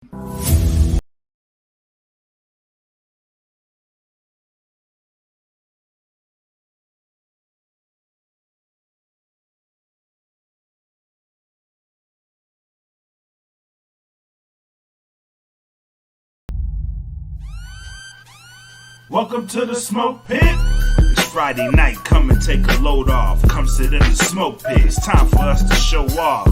Welcome to the Smoke Pit. It's Friday night, come and take a load off. Come sit in the Smoke Pit, it's time for us to show off.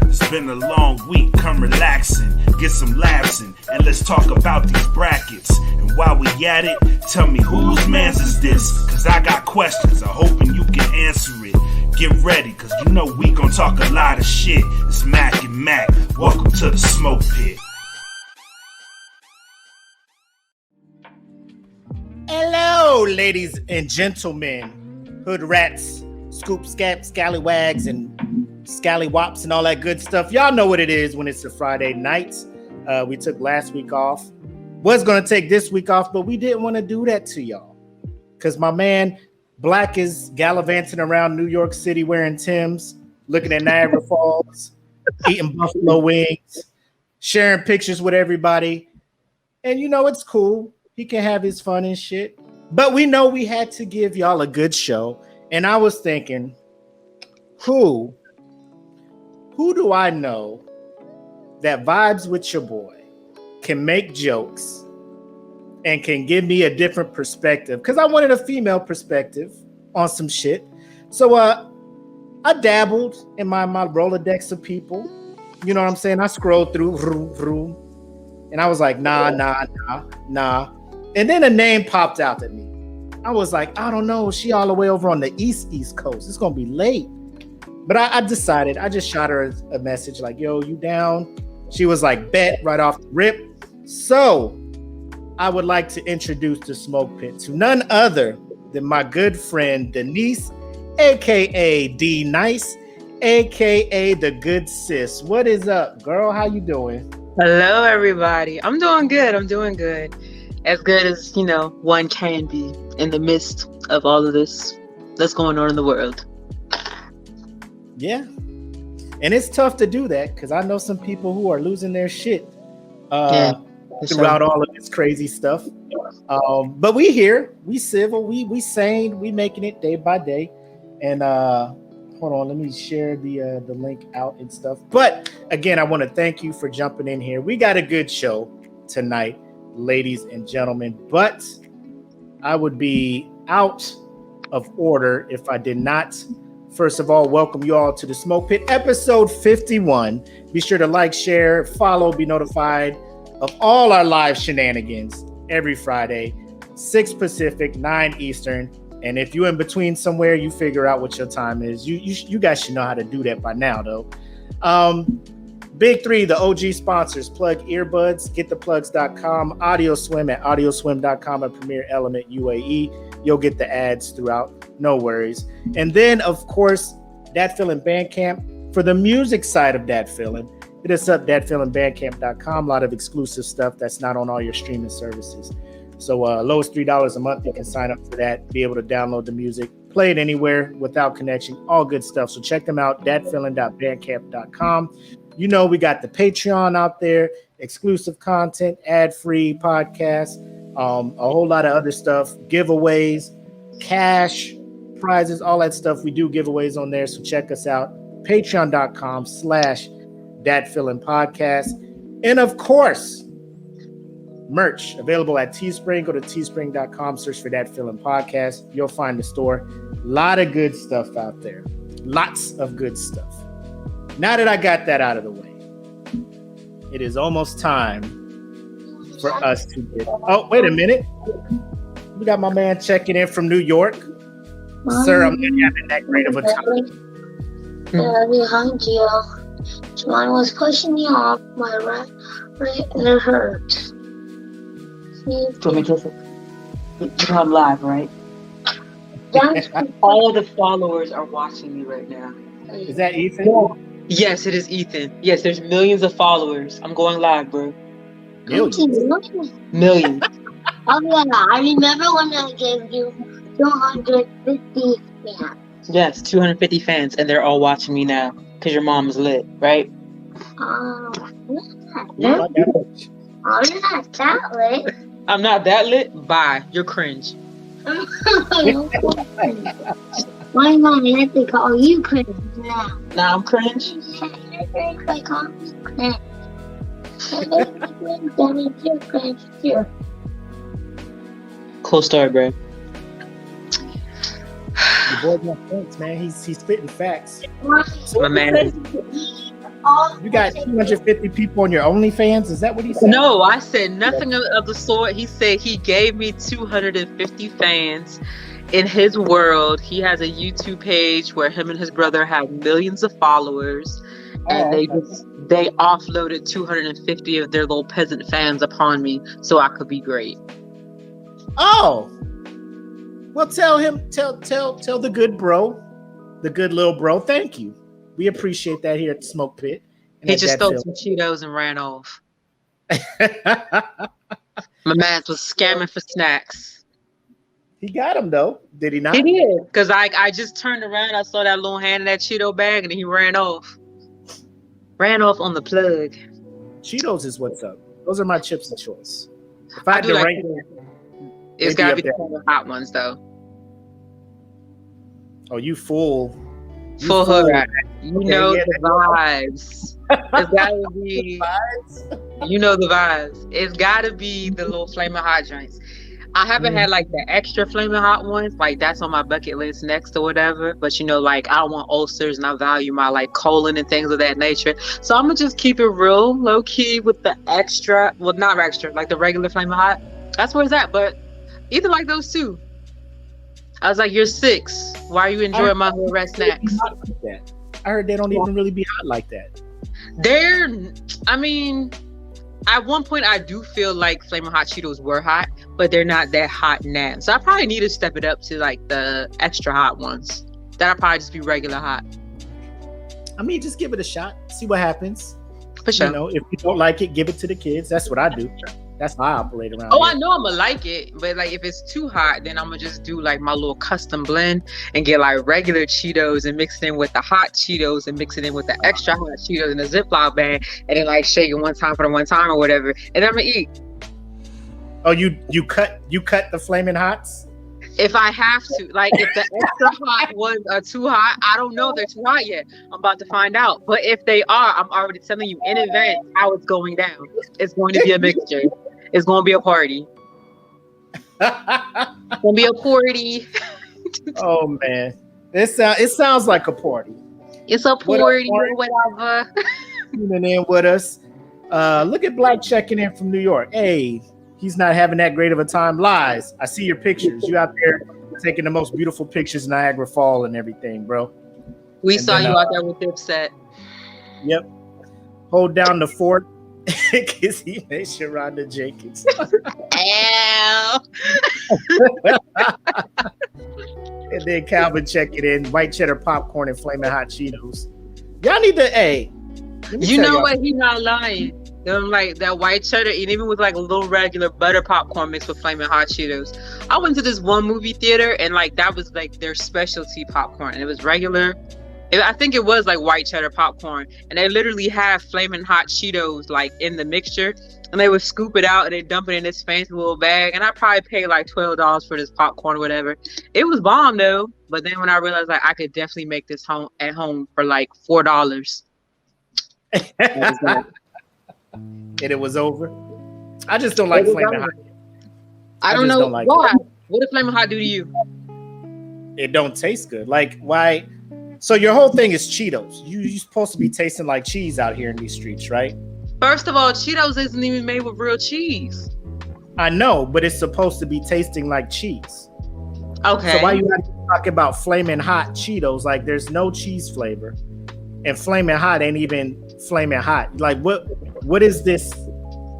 It's been a long week, come relaxing, get some laughs in, and let's talk about these brackets. And while we at it, tell me whose man's is this? Cause I got questions, I'm hoping you can answer it. Get ready, cause you know we gon' talk a lot of shit. It's Mac and Mac, welcome to the Smoke Pit. Hello, ladies and gentlemen, hood rats, scoop scallywags, and scallywops and all that good stuff. Y'all know what it is when it's a Friday night. We took last week off. Was going to take this week off, but we didn't want to do that to y'all. Because my man, Black, is gallivanting around New York City wearing Timbs, looking at Niagara Falls, eating buffalo wings, sharing pictures with everybody. And you know, it's cool. He can have his fun and shit. But we know we had to give y'all a good show. And I was thinking, who do I know that vibes with your boy, can make jokes, and can give me a different perspective? Because I wanted a female perspective on some shit. So I dabbled in my Rolodex of people. You know what I'm saying? I scrolled through, and I was like, nah. And then a name popped out at me. I was like, I don't know. She all the way over on the East Coast. It's going to be late. But I decided, I just shot her a message like, yo, you down? She was like, bet, right off the rip. So I would like to introduce the Smoke Pit to none other than my good friend, Denise, a.k.a. D Nice, a.k.a. the Good Sis. What is up, girl? How you doing? Hello, everybody. I'm doing good. As good as, you know, one can be in the midst of all of this that's going on in the world. Yeah. And it's tough to do that because I know some people who are losing their shit throughout all of this crazy stuff. But we here, we civil, we sane, we making it day by day. And hold on, let me share the link out and stuff. But again, I want to thank you for jumping in here. We got a good show tonight, ladies and gentlemen, but I would be out of order if I did not, first of all, welcome you all to the Smoke Pit, episode 51. Be sure to like, share, follow, be notified of all our live shenanigans every Friday, 6 Pacific, 9 Eastern. And if you're in between somewhere, you figure out what your time is. You guys should know how to do that by now, though. Big three, the OG sponsors, Plug Earbuds, gettheplugs.com, AudioSwim at audioswim.com, and Premier Element UAE. You'll get the ads throughout, no worries. And then, of course, Dat Feelin Bandcamp. For the music side of Dat Feelin, hit us up, datfeelinbandcamp.com. A lot of exclusive stuff that's not on all your streaming services. So lowest $3 a month, you can sign up for that, be able to download the music, play it anywhere without connection, all good stuff. So check them out, datfeelin.bandcamp.com. You know, we got the Patreon out there, exclusive content, ad-free podcasts, a whole lot of other stuff, giveaways, cash, prizes, all that stuff. We do giveaways on there, so check us out, patreon.com/datfeelinpodcast. And of course, merch available at Teespring. Go to teespring.com, search for Dat Feelin Podcast. You'll find the store. A lot of good stuff out there. Lots of good stuff. Now that I got that out of the way, it is almost time for us to get... Oh, wait a minute. We got my man checking in from New York. Sir, I'm not having that great of a time. Behind you. Someone was pushing me off my right and it hurt. So we just, you're on live, right? All the followers are watching me right now. Is that Ethan? Yeah. Yes, it is Ethan. Yes, there's millions of followers. I'm going live, bro. Millions. Oh yeah, I remember when I gave you 250 fans. Yes, 250 fans, and they're all watching me now because your mom is lit, right? No, you're not that lit. I'm not that lit. Bye. You're cringe. Why not let me call you cringe now? Now I'm cringe. You're cringe by calling me cringe. That means you're cringe too. Cool story, bro. Your boy got facts, man. He's spitting facts. My man. You got 250 people on your OnlyFans? Is that what he said? No, I said nothing of the sort. He said he gave me 250 fans in his world. He has a YouTube page where him and his brother have millions of followers, and they offloaded 250 of their little peasant fans upon me so I could be great. Oh, well, tell the good bro, the good little bro. Thank you. We appreciate that here at the Smoke Pit. He just stole some Cheetos and ran off. My man was scamming for snacks. He got him though, did he not? He did, because I just turned around, I saw that little hand in that Cheeto bag, and he ran off. Ran off on the plug. Cheetos is what's up. Those are my chips of choice. If I had to rank, it's gotta be the hot ones though. Oh, you fool. Full hood rat. You know the vibes. It's gotta be. You know the vibes. It's gotta be the little flaming hot joints. I haven't had like the extra flaming hot ones. Like that's on my bucket list next or whatever. But you know, like I don't want ulcers and I value my like colon and things of that nature. So I'm gonna just keep it real low key with the extra. Well, not extra, like the regular flaming hot. That's where it's at. But either like those two. I was like, you're 6. Why are you enjoying my little red snacks? I heard they don't even really be hot like that. I mean, at one point I do feel like Flamin' Hot Cheetos were hot, but they're not that hot now. So I probably need to step it up to like the extra hot ones. That'll probably just be regular hot. I mean, just give it a shot. See what happens. For sure. You know, if you don't like it, give it to the kids. That's what I do. That's how I operate around here. I know I'm gonna like it, but like if it's too hot, then I'm gonna just do like my little custom blend and get like regular Cheetos and mix it in with the hot Cheetos and mix it in with the extra hot Cheetos in a Ziploc bag and then like shake it one time for the one time or whatever, and I'm gonna eat. Oh, you cut the flaming hots? If I have to, like if the extra hot ones are too hot, I don't know if they're too hot yet. I'm about to find out. But if they are, I'm already telling you in advance how it's going down. It's going to be a mixture. It's going to be a party. It's going to be a party. Oh man, it sounds like a party. It's a party or whatever. Tuning in with us. Look at Black checking in from New York. Hey. He's not having that great of a time. Lies. I see your pictures. You out there taking the most beautiful pictures in Niagara Fall and everything, bro. We saw you out there with Dipset. Yep. Hold down the fort because he made Sharonda Jenkins. And then Calvin checking in. White cheddar popcorn and flaming hot Cheetos. Y'all need to, you know what? He's not lying. Like that white cheddar, and even with like a little regular butter popcorn mixed with flaming hot Cheetos. I went to this one movie theater and like that was like their specialty popcorn, and it was regular. I think it was like white cheddar popcorn, and they literally have flaming hot Cheetos like in the mixture, and they would scoop it out and they dump it in this fancy little bag. And I probably paid like $12 for this popcorn or whatever. It was bomb though. But then when I realized like I could definitely make this at home for like $4. And it was over. I just don't like flaming hot. I don't know why. What did flaming hot do to you? It don't taste good. Like why? So your whole thing is Cheetos. You're supposed to be tasting like cheese out here in these streets, right? First of all, Cheetos isn't even made with real cheese. I know, but it's supposed to be tasting like cheese. Okay. So why you not talking about flaming hot Cheetos? Like there's no cheese flavor, and flaming hot ain't even flaming hot. Like what is this?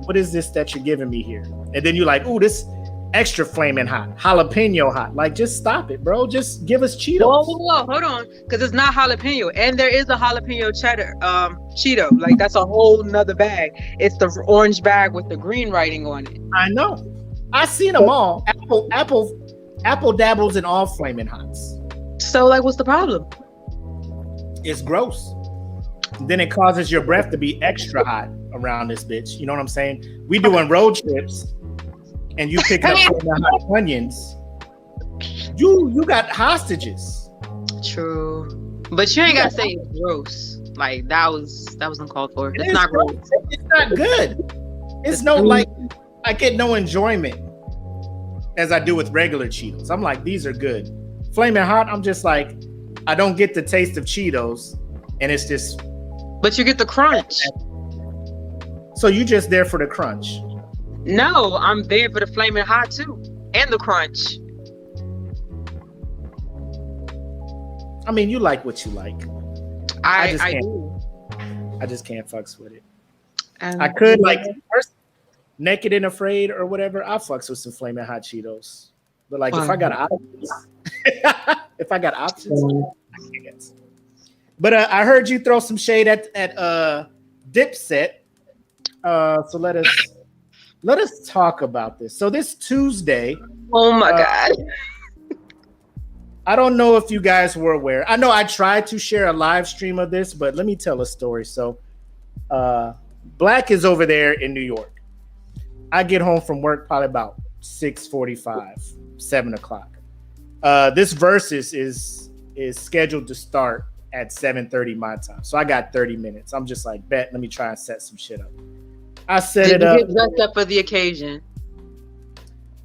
What is this that you're giving me here? And then you're like, ooh, this extra flaming hot, jalapeno hot. Like, just stop it, bro. Just give us Cheetos. Whoa, hold on, because it's not jalapeno, and there is a jalapeno cheddar Cheeto. Like that's a whole nother bag. It's the orange bag with the green writing on it. I know. I've seen them all. Apple dabbles in all flaming hots. So, like, what's the problem? It's gross. Then it causes your breath to be extra hot. around this bitch. You know what I'm saying? We doing road trips, and you picking up hot onions. You got hostages. True, but you ain't gotta say it's gross. Like that was uncalled for. It's not gross. It's not good. It's no like I get no enjoyment as I do with regular Cheetos. I'm like, these are good. Flaming Hot, I'm just like, I don't get the taste of Cheetos, and it's just. But you get the crunch. So you just there for the crunch? No, I'm there for the Flaming Hot too, and the crunch. I mean, you like what you like. I just can't fucks with it. And I could like first, Naked and Afraid or whatever. I fucks with some Flaming Hot Cheetos, but like if I got options, I can't. But I heard you throw some shade at Dipset. So let us talk about this. So this Tuesday. Oh my God. I don't know if you guys were aware. I know I tried to share a live stream of this, but let me tell a story. So Black is over there in New York. I get home from work probably about 6:45, 7 o'clock. This Versus is scheduled to start at 7:30 my time. So I got 30 minutes. I'm just like, bet, let me try and set some shit up. I set it up. Did you get dressed up for the occasion?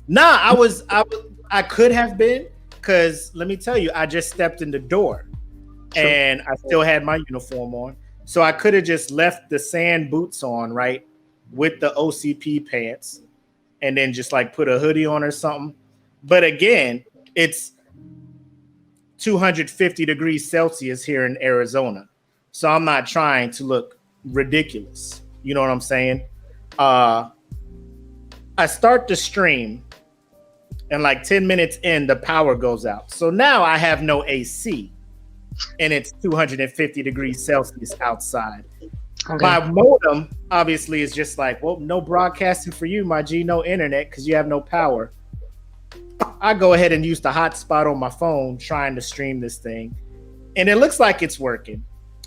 Nah, I could have been, because let me tell you, I just stepped in the door and I still had my uniform on. So I could have just left the sand boots on, right, with the OCP pants, and then just like put a hoodie on or something. But again, it's 250 degrees Celsius here in Arizona. So I'm not trying to look ridiculous. You know what I'm saying? I start the stream, and like 10 minutes in, the power goes out. So now I have no AC, and it's 250 degrees Celsius outside. Okay. My modem obviously is just like, well, no broadcasting for you, my G, no internet, because you have no power. I go ahead and use the hotspot on my phone trying to stream this thing, and it looks like it's working.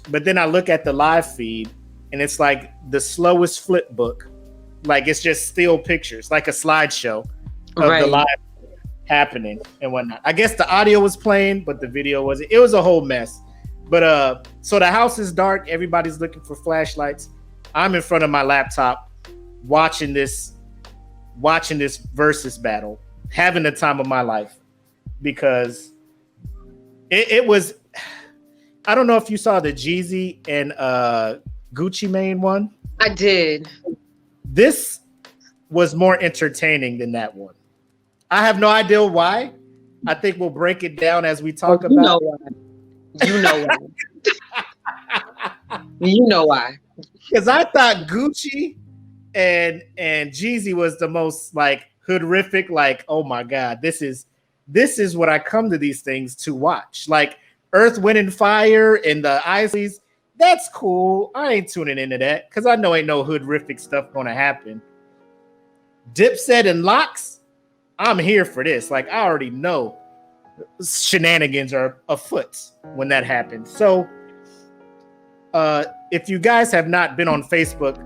But then I look at the live feed, and it's like the slowest flip book. Like it's just still pictures, like a slideshow of the live happening and whatnot. I guess the audio was playing, but the video wasn't. It was a whole mess. But so the house is dark. Everybody's looking for flashlights. I'm in front of my laptop watching this versus battle, having the time of my life, because it was. I don't know if you saw the Jeezy and Gucci Mane one. I did. This was more entertaining than that one. I have no idea why. I think we'll break it down as we talk about. Know why. You know why. You know why. Because I thought Gucci and Jeezy was the most like hoodrific. Like, oh my God, this is what I come to these things to watch. Like Earth, Wind, and Fire and the Isleys. That's cool. I ain't tuning into that because I know ain't no hoodrific stuff gonna happen. Dipset and Locks, I'm here for this. Like I already know shenanigans are afoot when that happens. So if you guys have not been on Facebook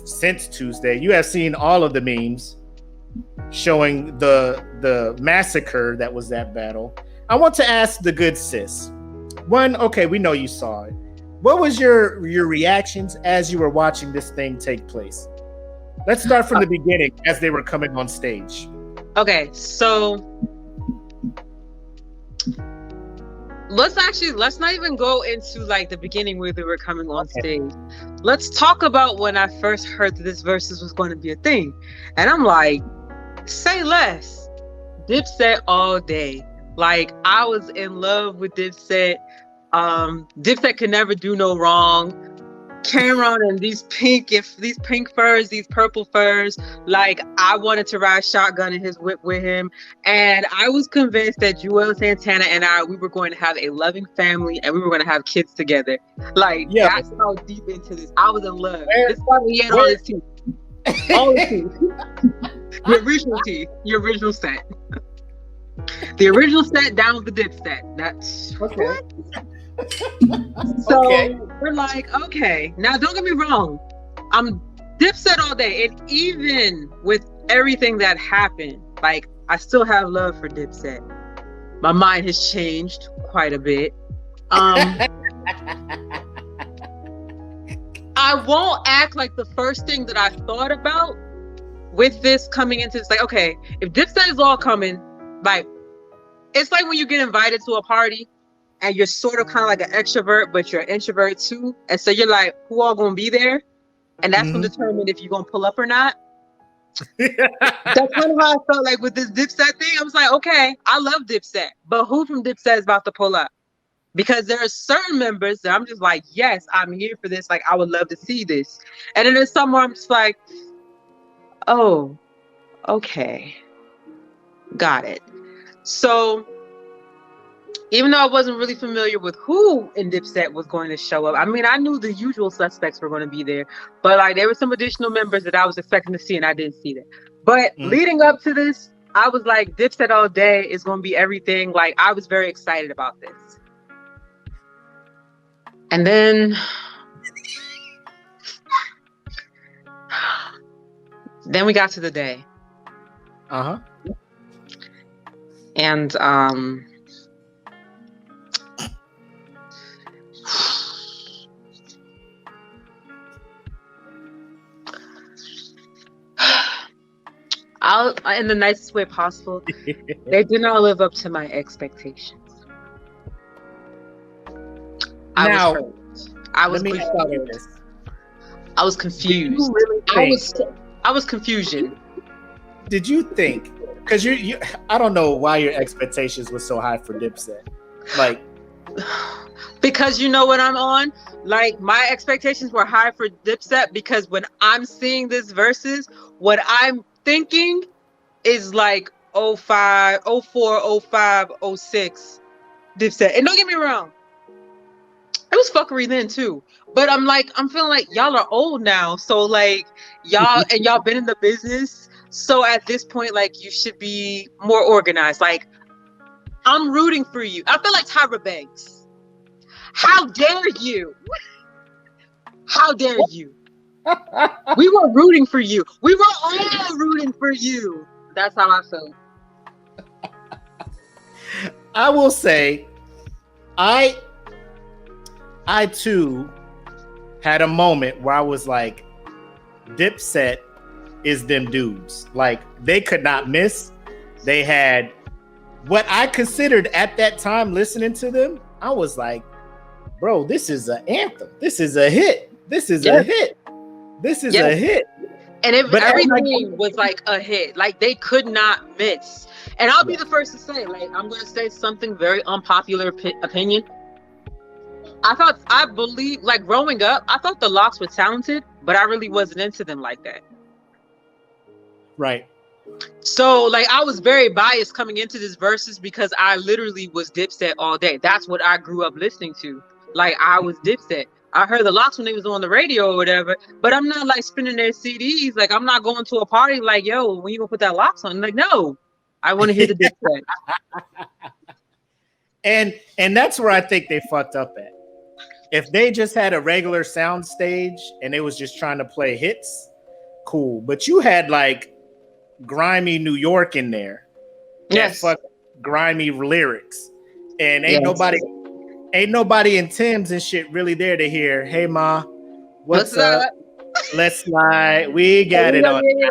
since Tuesday, you have seen all of the memes showing the massacre that was that battle. I want to ask the Good Sis. One, okay, we know you saw it. What was your reactions as you were watching this thing take place? Let's start from the beginning as they were coming on stage. Okay, so let's not even go into like the beginning where they were coming on stage. Let's talk about when I first heard that this versus was going to be a thing. And I'm like, say less. Dipset all day. Like I was in love with Dipset. Dipset could never do no wrong. Cameron and these pink furs, these purple furs, like I wanted to ride shotgun in his whip with him, and I was convinced that Joel Santana and we were going to have a loving family and we were going to have kids together. Like that's how deep into this I was in love. This is why we had all his teeth, all his teeth, your original set. The original set down with the Dipset. That's okay. So we're like, okay. Now don't get me wrong. I'm Dipset all day, and even with everything that happened, like I still have love for Dipset. My mind has changed quite a bit. I won't act like the first thing that I thought about with this coming into this, like, okay, if Dipset is all coming, like, it's like when you get invited to a party and you're sort of kind of like an extrovert, but you're an introvert too. And so you're like, who all gonna be there? And that's gonna determine if you're gonna pull up or not. That's kind of how I felt like with this Dipset thing. I was like, okay, I love Dipset, but who from Dipset is about to pull up? Because there are certain members that I'm just like, yes, I'm here for this. Like, I would love to see this. And then there's some where I'm just like, oh, okay, got it. So even though I wasn't really familiar with who in Dipset was going to show up, I mean, I knew the usual suspects were going to be there, but like there were some additional members that I was expecting to see and I didn't see that. But leading up to this, I was like, Dipset all day is going to be everything. Like, I was very excited about this. And then we got to the day. And in the nicest way possible, they did not live up to my expectations. I was confused. I was confusion. Did you think? Because you, I don't know why your expectations were so high for Dipset. Like, because you know what I'm on? Like, my expectations were high for Dipset because when I'm seeing this versus, what I'm thinking is like 05, 04, 05, 06 Dipset. And don't get me wrong, it was fuckery then too. But I'm feeling like y'all are old now. So like y'all been in the business. So at this point, like, you should be more organized. Like, I'm rooting for you. I feel like Tyra Banks. How dare you? How dare you? We were rooting for you. We were all rooting for you. That's how I felt. I will say, I too had a moment where I was like, Dipset is them dudes. Like, they could not miss. They had what I considered at that time listening to them. I was like, bro, this is an anthem. This is a hit. This is a hit. This is a hit. And everything was like a hit. Like, they could not miss. And I'll be the first to say, like, I'm going to say something very unpopular opinion. I believe, like, growing up, I thought the Lox were talented, but I really wasn't into them like that. Right. So, like, I was very biased coming into this versus because I literally was Dipset all day. That's what I grew up listening to. Like, I was Dipset. I heard the Lox when they was on the radio or whatever, but I'm not like spinning their CDs. Like, I'm not going to a party like, yo, when you gonna put that Lox on? Like, no, I want to hear the Dipset. And that's where I think they fucked up at. If they just had a regular sound stage and they was just trying to play hits, cool. But you had like grimy New York in there. Yes. Fuck grimy lyrics. And ain't nobody in Tim's and shit really there to hear, hey ma, what's up? Let's slide. We got it on. You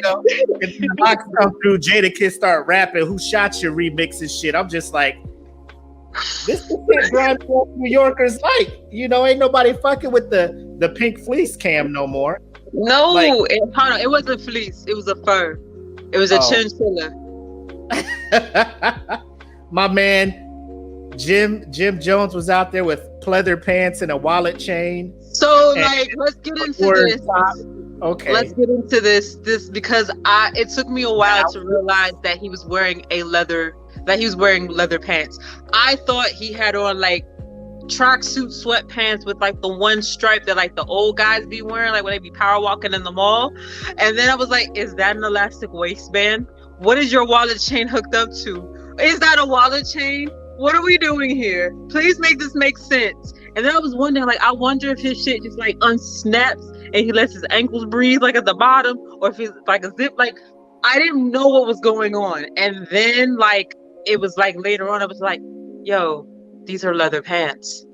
know, if the Lox come through, Jadakiss start rapping, who shot your remix and shit. I'm just like, this is what grimy New Yorkers like. You know, ain't nobody fucking with the pink fleece cam no more. No, like, it wasn't fleece. It was a fur. It was a chinchilla. My man, Jim Jones was out there with pleather pants and a wallet chain. So, like, let's get into this. Okay. Let's get into this because it took me a while to realize that he was wearing leather pants. I thought he had on like tracksuit sweatpants with like the one stripe that like the old guys be wearing, like when they be power walking in the mall. And then I was like, is that an elastic waistband? What is your wallet chain hooked up to? Is that a wallet chain? What are we doing here? Please make this make sense. And then I was wondering, like, I wonder if his shit just like unsnaps and he lets his ankles breathe like at the bottom, or if it's like a zip. Like, I didn't know what was going on. And then like it was like later on, I was like, yo, these are leather pants.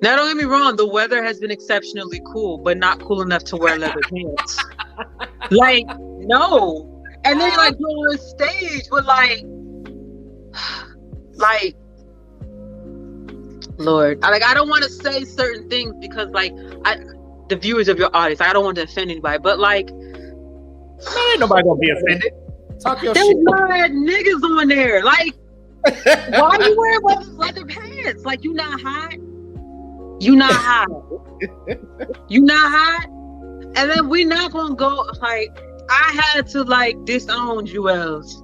Now, don't get me wrong, the weather has been exceptionally cool, but not cool enough to wear leather pants. Like, no. And then like go on stage with like Lord, I don't want to say certain things because like the viewers of your audience, I don't want to offend anybody, but like, ain't nobody gonna be offended. Talk your there's shit. mad niggas on there. Like, why are you wearing leather pants? Like, you not hot? You not hot? You not hot? And then we not gonna go like, I had to like disown Jewels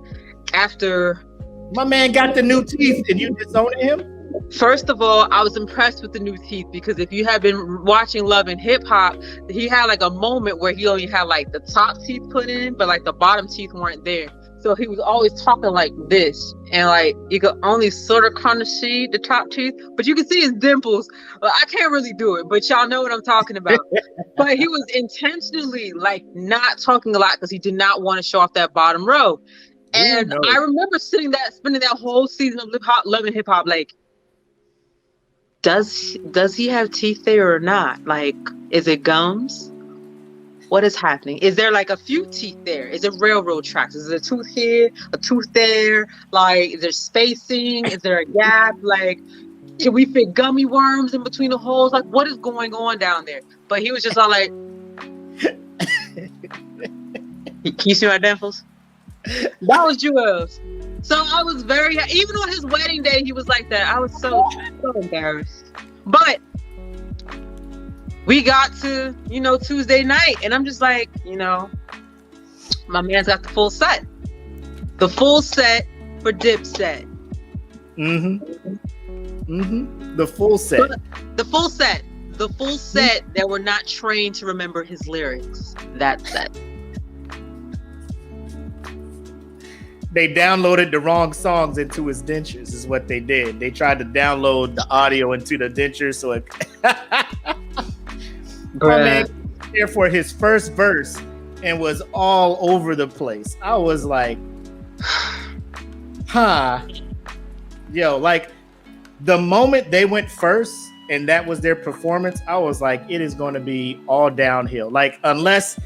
after. My man got the new teeth and you disowning him? First of all, I was impressed with the new teeth because if you have been watching Love and Hip Hop, he had like a moment where he only had like the top teeth put in, but like the bottom teeth weren't there. So he was always talking like this, and like you could only sort of kind of see the top teeth, but you can see his dimples. Well, I can't really do it, but y'all know what I'm talking about. But he was intentionally like not talking a lot because he did not want to show off that bottom row. And I remember spending that whole season of Love and Hip Hop like, does he have teeth there or not? Like, is it gums? What is happening? Is there like a few teeth there? Is it railroad tracks? Is there a tooth here, a tooth there? Like, is there spacing? Is there a gap? Like, can we fit gummy worms in between the holes? Like, what is going on down there? But he was just all like, can you see my dimples? That was Jewels. So I was very, even on his wedding day, he was like that. I was so embarrassed. But we got to, Tuesday night, and I'm just like, my man's got the full set. The full set for Dipset. The full set. The full set. The full set that were not trained to remember his lyrics. That set. They downloaded the wrong songs into his dentures is what they did. They tried to download the audio into the dentures so it my man was there for his first verse and was all over the place. I was like, yo, like the moment they went first and that was their performance, I was like, it is going to be all downhill. Like, unless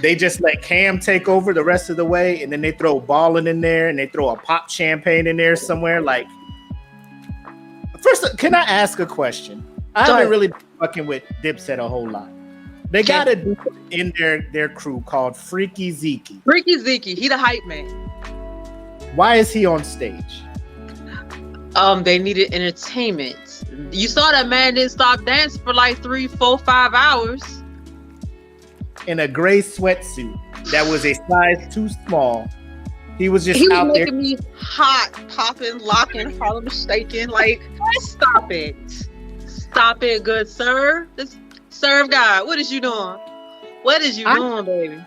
they just let Cam take over the rest of the way, and then they throw Ballin' in there, and they throw a pop champagne in there somewhere. Like, first, can I ask a question? I haven't really been fucking with Dipset a whole lot. They got a dude in their crew called Freaky Zeke. Freaky Zeke, he the hype man. Why is he on stage? They needed entertainment. You saw that man didn't stop dancing for like 3, 4, 5 hours. In a gray sweatsuit that was a size too small. He was just out there. He was making me hot, popping, locking, Harlem shaking. Like, stop it. Stop it, good sir. This serve God. What is you doing? What is you doing, baby?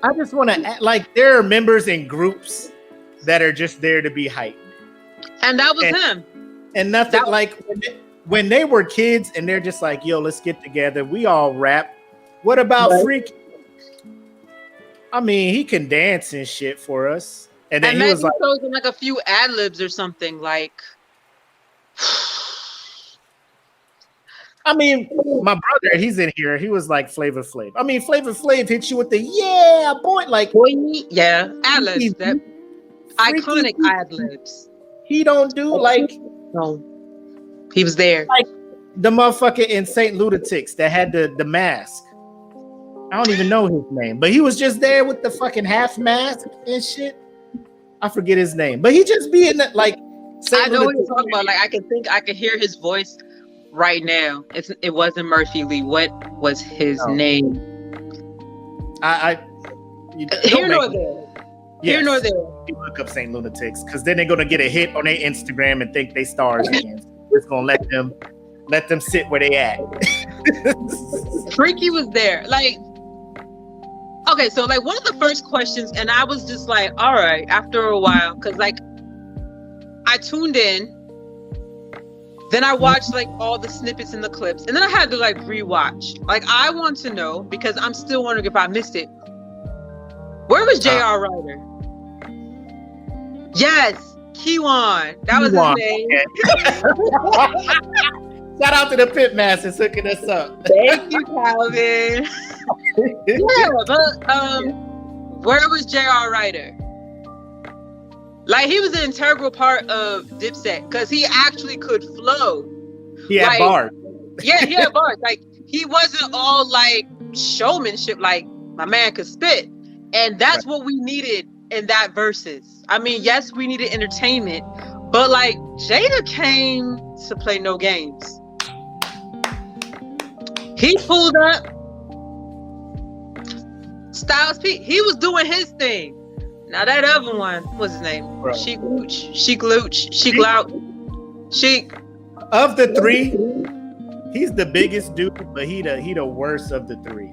I just want to like, there are members in groups that are just there to be hyped. And that was him. And nothing like when they were kids and they're just like, yo, let's get together. We all rap. What about Freaky? I mean, he can dance and shit for us. And then he was like, like a few ad-libs or something. Like, I mean, my brother, he's in here. He was like Flavor Flav. I mean, Flavor Flav hit you with the boy, like ad-libs. That iconic ad-libs. He don't do like no. He was there. Like the motherfucker in Saint Lunatics that had the mask. I don't even know his name, but he was just there with the fucking half mask and shit. I forget his name, but he just be in that like. I know what you're talking about. Like I can hear his voice right now. It wasn't Murphy Lee. What was his name? Here nor there. Here nor there. You look up Saint Lunatics because then they're gonna get a hit on their Instagram and think they stars again. We're just gonna let them sit where they at. Freaky was there. Like, okay, so like one of the first questions, and I was just like, all right, after a while, because like I tuned in Then I watched like all the snippets and the clips, and then I had to like rewatch. Like I want to know, because I'm still wondering if I missed it. Where was J.R. Ryder? Yes, Kiwan. That was his name. Shout out to the Pitmasters hooking us up. Thank you, Calvin. Yeah, but where was J.R. Ryder? Like, he was an integral part of Dipset because he actually could flow. He had bars. Yeah, he had bars. Like, he wasn't all like showmanship. Like, my man could spit, and that's what we needed in that versus. I mean, yes, we needed entertainment, but like Jada came to play no games. He pulled up. Styles P, he was doing his thing. Now that other one, what's his name? Sheik Of the three, he's the biggest dude, but he the worst of the three.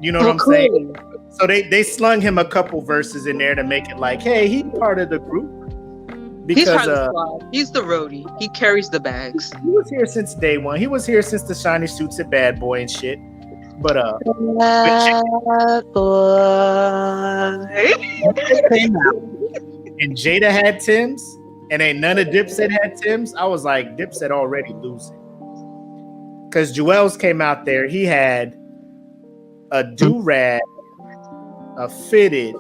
You know what I'm saying? So they slung him a couple verses in there to make it like, hey, he's part of the group. Because he's the roadie. He carries the bags. He was here since day one. He was here since the shiny suits at Bad Boy and shit. But Bad Boy. And Jada had Tim's, and ain't none of Dipset had Tim's. I was like, Dipset already losing. Because Joel's came out there. He had a do-rag, a fitted,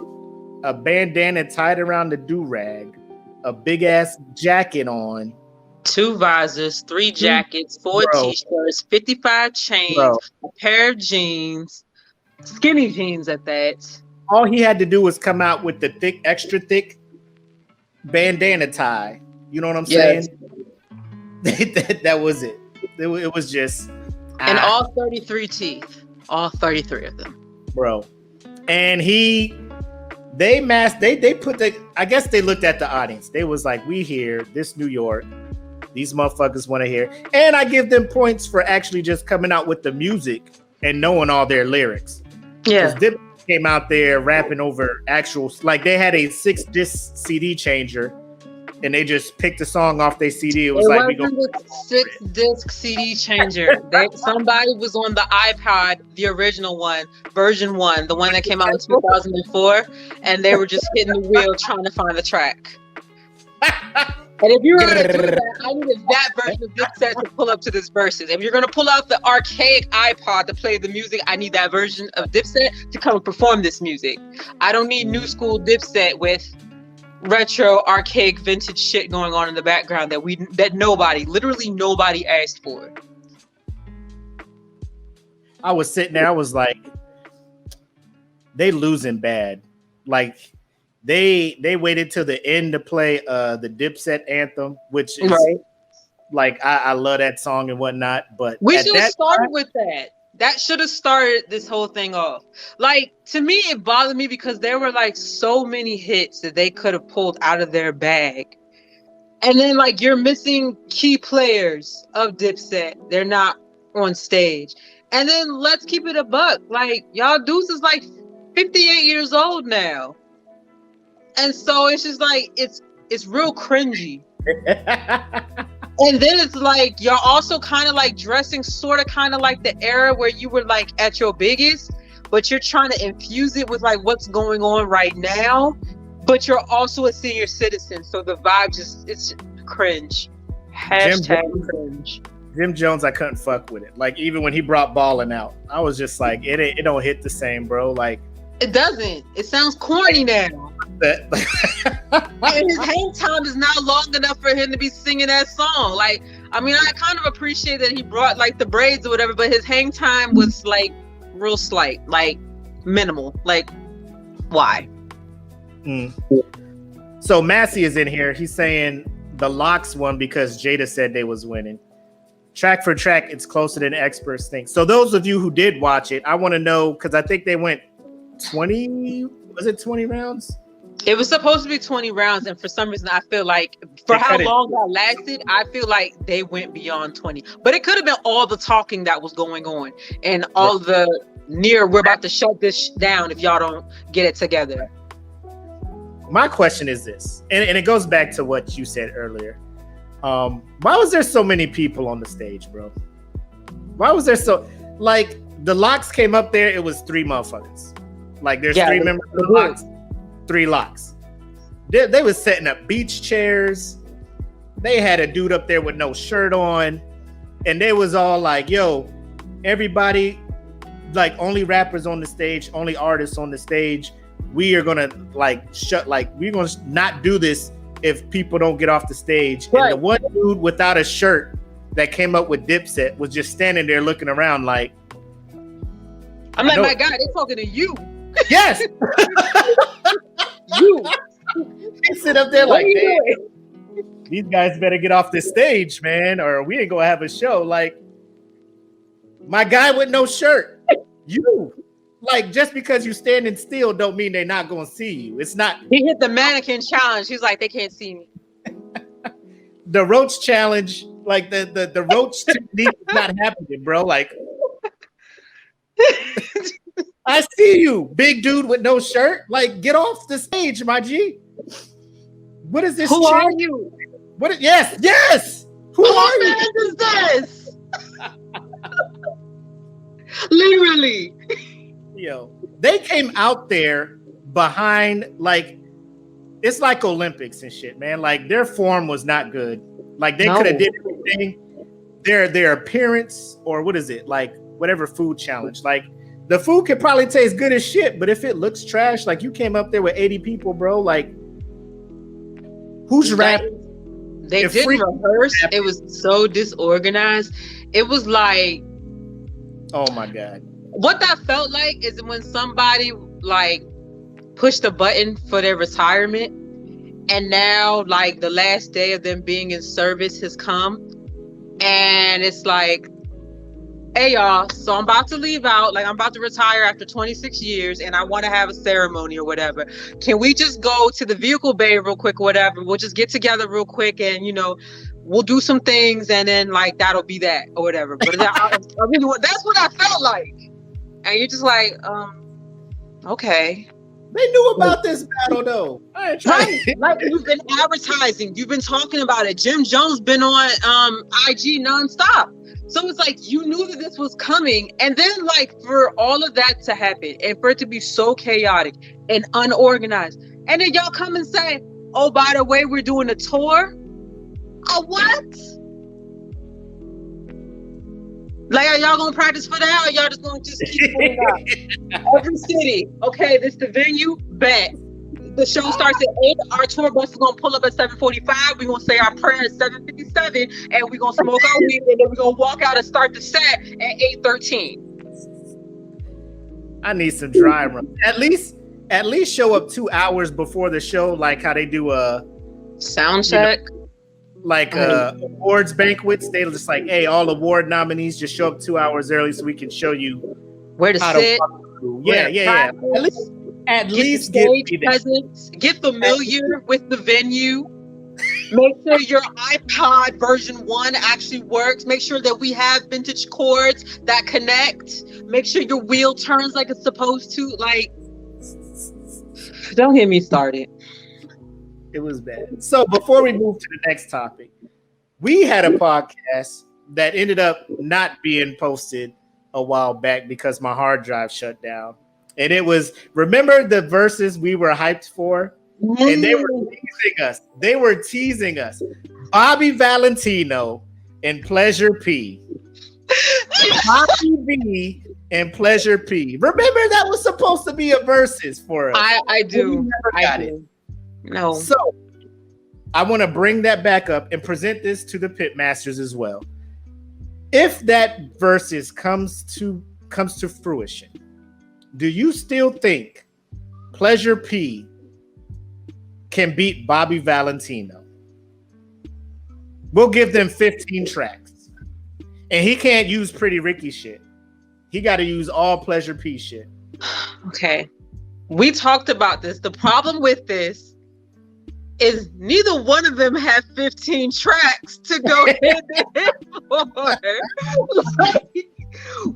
a bandana tied around the do-rag, a big-ass jacket on, 2 visors, 3 jackets, 4 t-shirts, 55 chains, a pair of jeans, skinny jeans at that. All he had to do was come out with the thick, extra thick bandana tie. You know what I'm saying? That was it. It was just... And all 33 teeth. All 33 of them. Bro. And they put the... I guess they looked at the audience. They was like, we here, this New York. These motherfuckers want to hear. And I give them points for actually just coming out with the music and knowing all their lyrics. Yeah. Dip came out there rapping over actual... Like, they had a 6-disc CD changer, and they just picked a song off their CD. It wasn't a 6-disc CD changer. Somebody was on the iPod, the original one, version 1, the one that came out in 2004, and they were just hitting the wheel trying to find the track. And if you were going to do that, I needed that version of Dipset to pull up to this versus. If you're going to pull out the archaic iPod to play the music, I need that version of Dipset to come and perform this music. I don't need new school Dipset with retro, archaic, vintage shit going on in the background that literally nobody asked for. I was sitting there, I was like, they losing bad. Like, they waited till the end to play the Dipset anthem, which is like I love that song and whatnot. But we should have started with that. That should have started this whole thing off. Like, to me, it bothered me because there were like so many hits that they could have pulled out of their bag. And then like you're missing key players of Dipset. They're not on stage. And then let's keep it a buck. Like, y'all dudes is like 58 years old now. And so it's just like it's real cringy. And then it's like you're also kind of like dressing sort of kind of like the era where you were like at your biggest, but you're trying to infuse it with like what's going on right now, but you're also a senior citizen, so the vibe it's cringe. #cringe. Jim Jones, I couldn't fuck with it. Like, even when he brought Ballin' out, I was just like, it don't hit the same, bro. Like, it doesn't. It sounds corny now. And his hang time is not long enough for him to be singing that song. Like, I mean, I kind of appreciate that he brought like the braids or whatever, but his hang time was like real slight, like minimal. Like, why? So Massey is in here. He's saying the Locks won because Jada said they was winning. Track for track, it's closer than experts think. So those of you who did watch it, I want to know, because I think they went 20. Was it 20 rounds? It was supposed to be 20 rounds, and for some reason, I feel like for how long that lasted, I feel like they went beyond 20. But it could have been all the talking that was going on and all the we're about to shut this down if y'all don't get it together. My question is this, and it goes back to what you said earlier. Why was there so many people on the stage, bro? Why was there so like the locks came up there? It was 3 motherfuckers. Like there's 3 members of the locks, 3 locks. They was setting up beach chairs. They had a dude up there with no shirt on, and they was all like, "Yo, everybody, like only rappers on the stage, only artists on the stage. We are gonna we're gonna not do this if people don't get off the stage." Right. And the one dude without a shirt that came up with Dipset was just standing there looking around like, I'm like, my God, they're talking to you. Yes. You. They sit up there like, these guys better get off the stage, man, or we ain't gonna have a show. Like, my guy with no shirt, you. Like, just because you standing still don't mean they're not gonna see you. It's not. He hit the mannequin challenge. He's like, they can't see me. The roach challenge, like the roach technique is not happening, bro. Like, I see you, big dude with no shirt. Like, get off the stage, my G. What is this? Who are you? What? Yes. Who are you? What is this? Literally. Yo, they came out there behind, like, it's like Olympics and shit, man. Like, their form was not good. Like, they could have did everything. Their appearance, or what is it? Like, whatever food challenge. Like, the food could probably taste good as shit, but if it looks trash, like, you came up there with 80 people, bro. Like, who's rapping? They didn't rehearse. It was so disorganized. It was like, oh my God. What that felt like is when somebody like pushed a button for their retirement, and now like the last day of them being in service has come, and it's like, hey y'all, so I'm about to leave out, like I'm about to retire after 26 years and I want to have a ceremony or whatever. Can we just go to the vehicle bay real quick or whatever? We'll just get together real quick and, you know, we'll do some things and then like that'll be that or whatever. But I mean, that's what I felt like. And you're just like, okay. They knew about this battle though. Right. Like you've been advertising, you've been talking about it. Jim Jones been on IG nonstop. So it's like you knew that this was coming, and then like for all of that to happen and for it to be so chaotic and unorganized, and then y'all come and say, "Oh, by the way, we're doing a tour." A what? Like, are y'all gonna practice for that, or y'all just gonna keep going up? Every city, okay, this the venue, bet. The show starts at 8. Our tour bus is gonna pull up at 7:45. We're gonna say our prayer at 7:57, and we're gonna smoke our weed, and then we're gonna walk out and start the set at 8:13. I need some dry run. At least show up 2 hours before the show, like how they do a sound check. Like awards banquets. They just like, hey, all award nominees just show up 2 hours early so we can show you where to sit. Yeah. At least get presence, get familiar with the venue. Make sure your iPod version 1 actually works. Make sure that we have vintage cords that connect. Make sure your wheel turns like it's supposed to. Like, don't get me started. It was bad. So before we move to the next topic, we had a podcast that ended up not being posted a while back because my hard drive shut down. And it was, remember the verses we were hyped for? And they were teasing us. They were teasing us. Bobby Valentino and Pleasure P. Bobby B and Pleasure P. Remember that was supposed to be a verses for us. I do. I do. No. So I want to bring that back up and present this to the Pitmasters as well. If that verses comes to fruition, do you still think Pleasure P can beat Bobby Valentino? We'll give them 15 tracks. And he can't use Pretty Ricky shit. He got to use all Pleasure P shit. Okay. We talked about this. The problem with this is neither one of them have 15 tracks to go in for.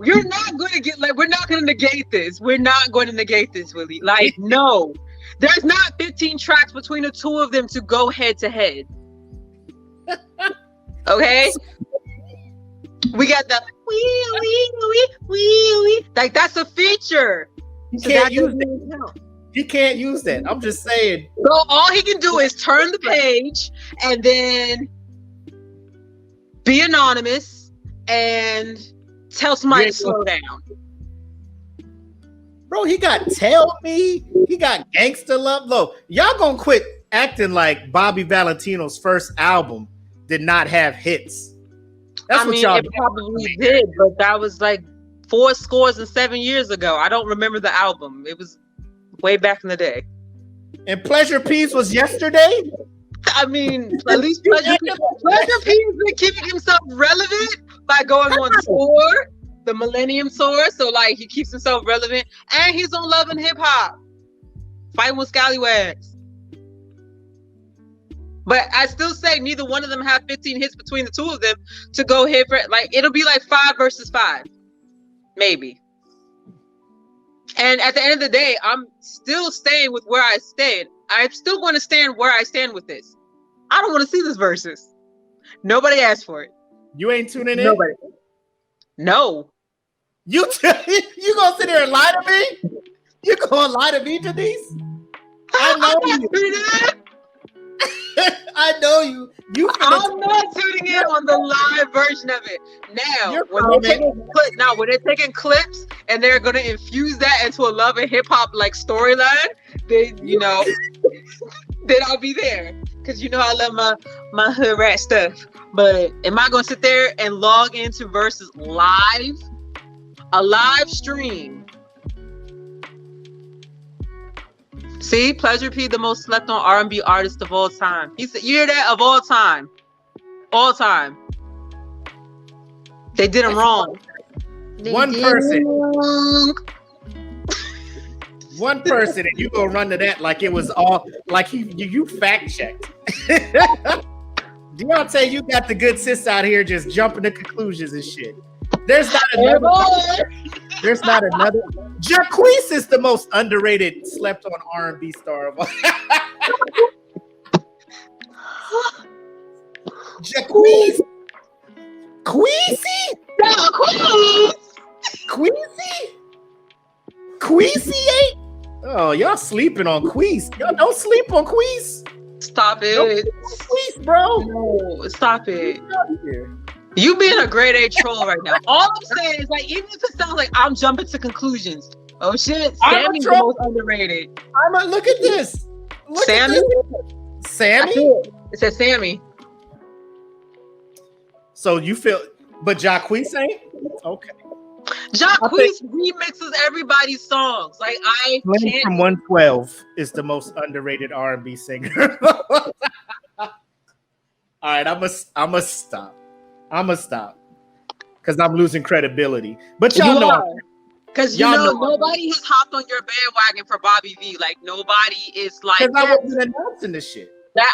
You're not going to get, like, we're not going to negate this. We're not going to negate this, Willie. Like, no. There's not 15 tracks between the two of them to go head to head. Okay? We got the wee. Like, that's a feature. You can't use that. You can't use that. I'm just saying. So all he can do is turn the page and then be anonymous and tell somebody to slow down. Bro, he got Tell Me. He got Gangsta Love. Look, y'all gonna quit acting like Bobby Valentino's first album did not have hits. That's what y'all it probably did, but that was like 7 years ago. I don't remember the album. It was way back in the day. And Pleasure P's was yesterday? I mean, at least Pleasure P's been keeping himself relevant by going on tour, the Millennium Tour. So, like, he keeps himself relevant. And he's on Love and Hip Hop, fighting with Scallywags. But I still say neither one of them have 15 hits between the two of them to go hit for, like, it'll be like 5 versus 5. Maybe. And at the end of the day, I'm still staying with where I stand. I'm still going to stand where I stand with this. I don't want to see this versus. Nobody asked for it. You ain't tuning in? Nobody. No. You gonna sit there and lie to me? You gonna lie to me, Denise? I know you. I know you. I'm not tuning in on the live version of it. Now, when they're taking clips and they're gonna infuse that into a Love and Hip Hop like storyline, then then I'll be there. Cause I love my hood rat stuff. But am I gonna sit there and log into Versus live? A live stream. See, Pleasure P, the most slept on R&B artist of all time. He said, you hear that? Of all time. All time. They did him wrong. One person, and you gonna run to that like it was all, like you fact checked. Deontay, you got the Good Sis out here just jumping to conclusions and shit. There's not another. Jacquees is the most underrated, slept on R&B star of all. Jacquees, Queasy, Queasy ain't. Oh, y'all sleeping on Queez. Y'all don't sleep on Queez. Stop it, Queez, bro. No, stop it. You being a grade A troll right now. All I'm saying is, like, even if it sounds like I'm jumping to conclusions. Oh shit, Sammy's the most underrated. Look at this. Sammy? Sammy? It says Sammy. So you feel, but Jacquees ain't? Okay. Jacquees remixes everybody's songs. Like, Flame from 112 is the most underrated R&B singer. All right, I'm gonna stop. Because I'm losing credibility. But y'all know. Because nobody has hopped on your bandwagon for Bobby V. Like, nobody is like. Because I wasn't announcing this shit. That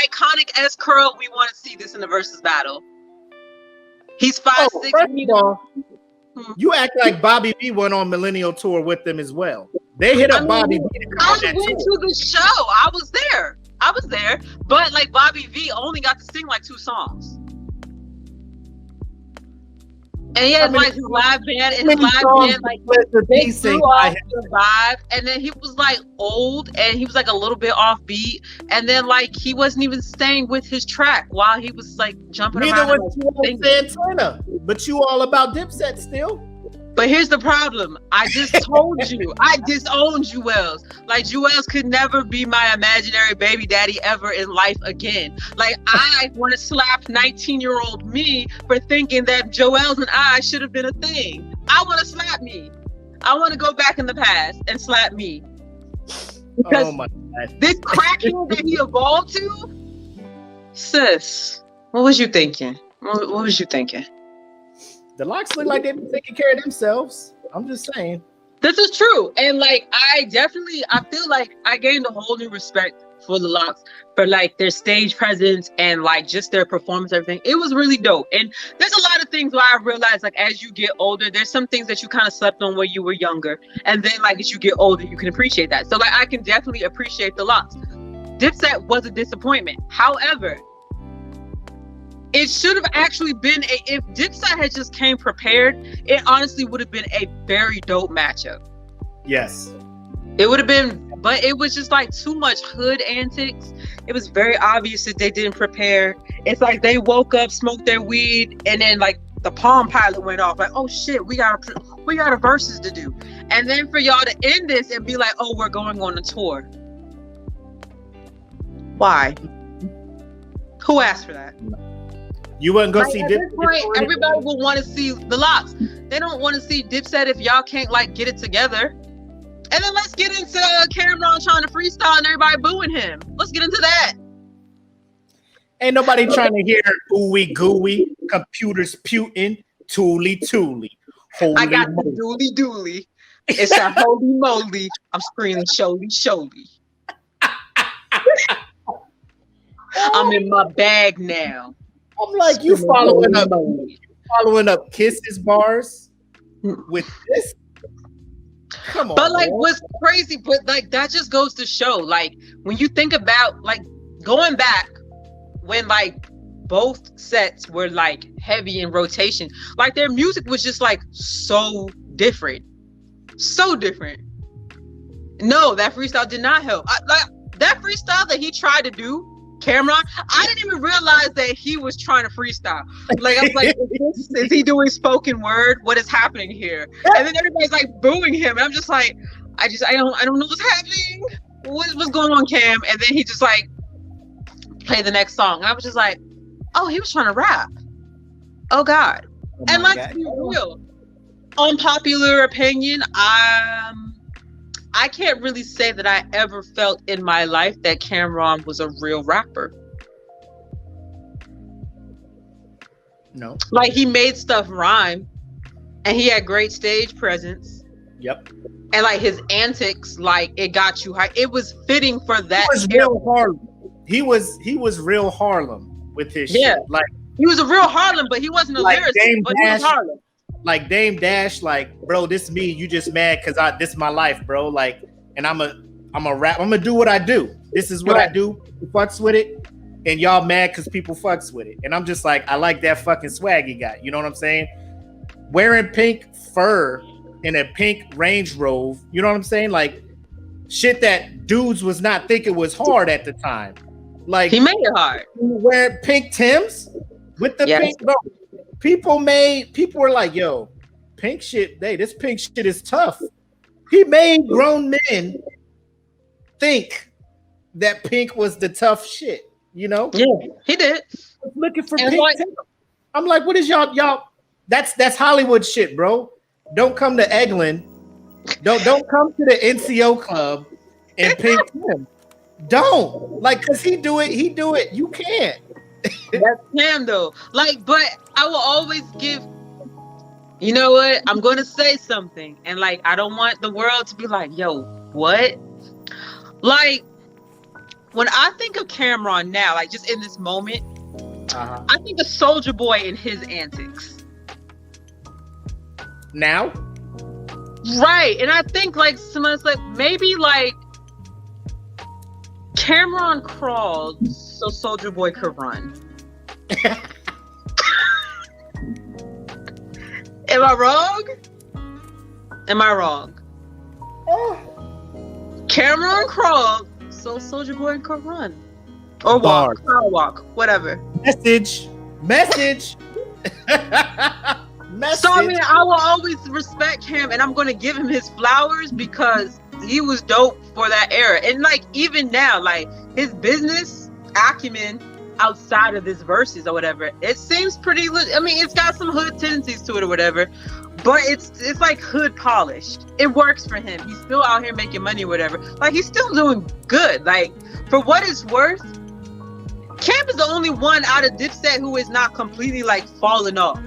iconic S curl. We want to see this in the versus battle. He's 5'6". First of all, you act like Bobby V went on Millennial Tour with them as well. They hit up Bobby V. I went to the show. I was there. But like Bobby V only got to sing like 2 songs. And he had like his live band, and his live band like they threw off the vibe. And then he was like old, and he was like a little bit offbeat. And then like he wasn't even staying with his track while he was like jumping around. Neither was you Santana, but you all about Dipset still. But here's the problem. I just told you. I disowned Jewels. Like, Jewels could never be my imaginary baby daddy ever in life again. Like, I want to slap 19-year-old me for thinking that Jewels and I should have been a thing. I want to slap me. I want to go back in the past and slap me. Because this crackhead that he evolved to, sis, what was you thinking? What was you thinking? The Locks look like they've been taking care of themselves. I'm just saying. This is true. And like, I feel like I gained a whole new respect for the Locks, for like their stage presence and like just their performance, everything. It was really dope. And there's a lot of things where I realized, like, as you get older, there's some things that you kind of slept on when you were younger. And then like, as you get older, you can appreciate that. So like, I can definitely appreciate the Locks. Dipset was a disappointment. However, It should have actually been if Dipset had just came prepared, it honestly would have been a very dope matchup. Yes. It would have been, but it was just like too much hood antics. It was very obvious that they didn't prepare. It's like they woke up, smoked their weed, and then like the Palm Pilot went off. Like, oh shit, we got a verses to do. And then for y'all to end this and be like, oh, we're going on a tour. Why? Who asked for that? You wouldn't go like, see at Dipset. This point, everybody will want to see the locks. They don't want to see Dipset if y'all can't like get it together. And then let's get into Cameron trying to freestyle and everybody booing him. Let's get into that. Ain't nobody trying to hear ooey gooey, computers putin, tooly tooly. Holy I got moly. the dooley dooley. It's a holy moly. I'm screaming sholy sholy. I'm in my bag now. I'm like, you following up Kisses bars with this? Come on. But like, bro. what's crazy? But like, that just goes to show, like, when you think about like going back when like both sets were like heavy in rotation, like their music was just like so different. No, that freestyle did not help. Like that freestyle that he tried to do, Cameron, I didn't even realize that he was trying to freestyle. Like I was like, is he doing spoken word? What is happening here? And then everybody's like booing him, and I'm just like, I don't know what's happening. What's going on, Cam? And then he just like play the next song, and I was just like, oh, he was trying to rap. Oh God. Oh and like, to be real, unpopular opinion, I can't really say that I ever felt in my life that Cameron was a real rapper. No. Like, he made stuff rhyme, and he had great stage presence. Yep. And like his antics, like it got you high. It was fitting for that. He was real Harlem. He was real Harlem with his shit. Like he was a real Harlem, but he wasn't a like lyricist. Dame but Dash, he was Harlem. Like Dame Dash, like, bro, this is me. You just mad because this is my life, bro. Like, and I'm a rap. I'm gonna do what I do. This is what I do. Who fucks with it, and y'all mad because people fucks with it. And I'm just like, I like that fucking swag he got. You know what I'm saying? Wearing pink fur in a pink Range Rover. You know what I'm saying? Like shit that dudes was not thinking was hard at the time. Like he made it hard. Wearing pink Timbs with the pink, bro. People were like, yo, pink shit, this pink shit is tough. He made grown men think that pink was the tough shit, you know? Yeah, he did. Looking for pink. Like, I'm like, what is y'all? That's Hollywood shit, bro. Don't come to Eglin. Don't come to the NCO club and pink him. Don't. Like, cause he do it. You can't. That's him though. Like, but I will always give, you know what? I'm going to say something. And like, I don't want the world to be like, yo, what? Like, when I think of Cameron now, like just in this moment, I think of Soulja Boy and his antics. Now? Right. And I think like someone's like, maybe like Cameron crawled so Soulja Boy could run. Am I wrong? Cameron crawled so Soulja Boy could run. Or walk, whatever. Message. So I mean, I will always respect him, and I'm going to give him his flowers because he was dope for that era. And like even now, like his business acumen outside of this verses or whatever, it seems pretty. I mean, it's got some hood tendencies to it or whatever, but it's like hood polished. It works for him. He's still out here making money or whatever. Like he's still doing good. Like for what it's worth, Camp is the only one out of Dipset who is not completely like falling off.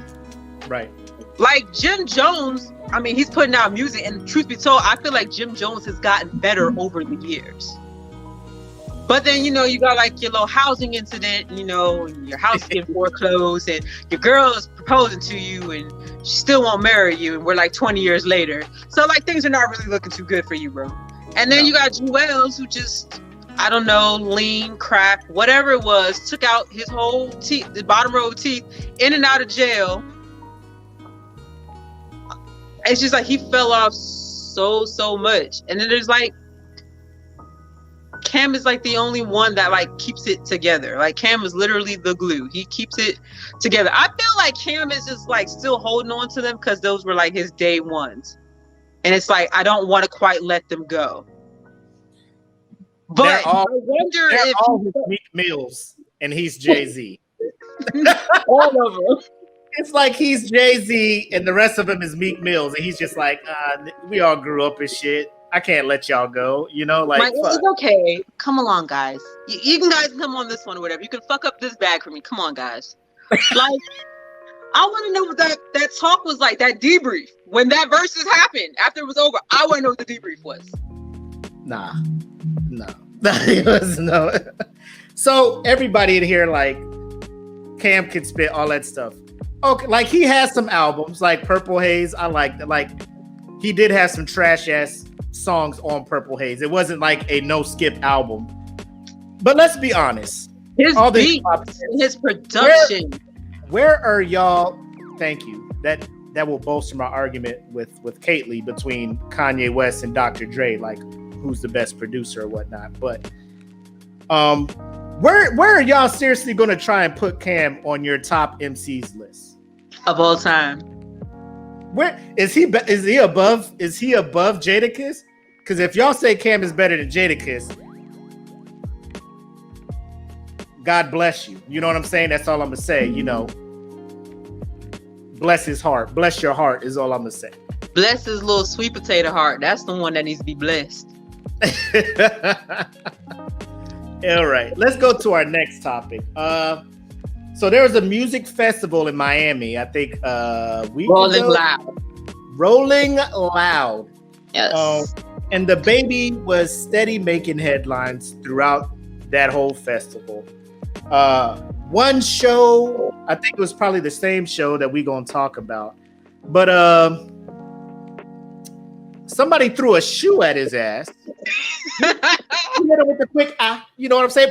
Right. Like Jim Jones, I mean, he's putting out music, and truth be told, I feel like Jim Jones has gotten better over the years. But then, you know, you got like your little housing incident, you know, your house getting foreclosed, and your girl is proposing to you, and she still won't marry you, and we're like 20 years later. So like things are not really looking too good for you, bro. And then you got Jewels, who just, I don't know, lean, crack, whatever it was, took out his whole teeth, the bottom row of teeth, in and out of jail. It's just like he fell off so much. And then there's like, Cam is like the only one that like keeps it together. Like Cam is literally the glue. He keeps it together. I feel like Cam is just like still holding on to them because those were like his day ones. And it's like, I don't want to quite let them go. But I wonder if all Meek Mills and he's Jay-Z. all of them. It's like he's Jay-Z and the rest of him is Meek Mills, and he's just like, we all grew up and shit. I can't let y'all go, you know, like it's okay. Come along, guys. You can guys come on this one or whatever. You can fuck up this bag for me. Come on, guys. Like, I want to know what that talk was like, that debrief. When that versus happened, after it was over, I want to know what the debrief was. Nah. It was no. So everybody in here, like, Cam can spit all that stuff. Okay, like he has some albums, like Purple Haze. I like that. Like, he did have some trash ass songs on Purple Haze. It wasn't like a no skip album. But let's be honest. His beats, his production. Where are y'all? Thank you. That will bolster my argument with Caitlyn between Kanye West and Dr. Dre, like who's the best producer or whatnot. But where are y'all seriously going to try and put Cam on your top MCs list of all time? Where is he? Is he above Jadakiss? Because if y'all say Cam is better than Jadakiss, God bless you. You know what I'm saying? That's all I'm gonna say. You know, bless his heart. Bless your heart is all I'm gonna say. Bless his little sweet potato heart. That's the one that needs to be blessed. All right, let's go to our next topic. So there was a music festival in Miami. I think Rolling Loud. Yes. And DaBaby was steady making headlines throughout that whole festival. One show, I think it was probably the same show that we're gonna talk about, but somebody threw a shoe at his ass. He hit him with the quick you know what I'm saying?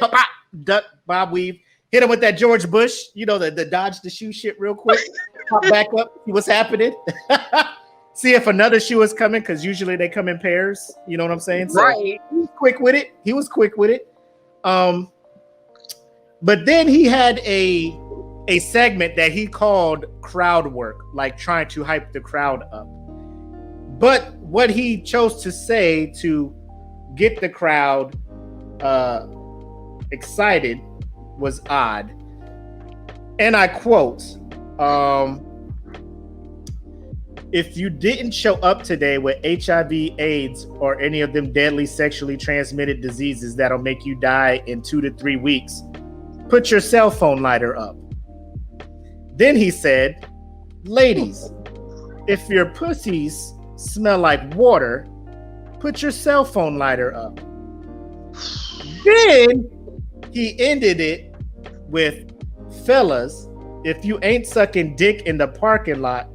Duck, bob weave. Hit him with that George Bush, you know, the dodge the shoe shit real quick. Pop back up, see what's happening. See if another shoe is coming, because usually they come in pairs. You know what I'm saying? So right. He was quick with it. But then he had a segment that he called crowd work, like trying to hype the crowd up. But what he chose to say to get the crowd excited was odd. And I quote, if you didn't show up today with HIV, AIDS, or any of them deadly sexually transmitted diseases that'll make you die in 2 to 3 weeks, put your cell phone lighter up. Then he said, ladies, if your pussies smell like water, put your cell phone lighter up. Then he ended it with, fellas, if you ain't sucking dick in the parking lot,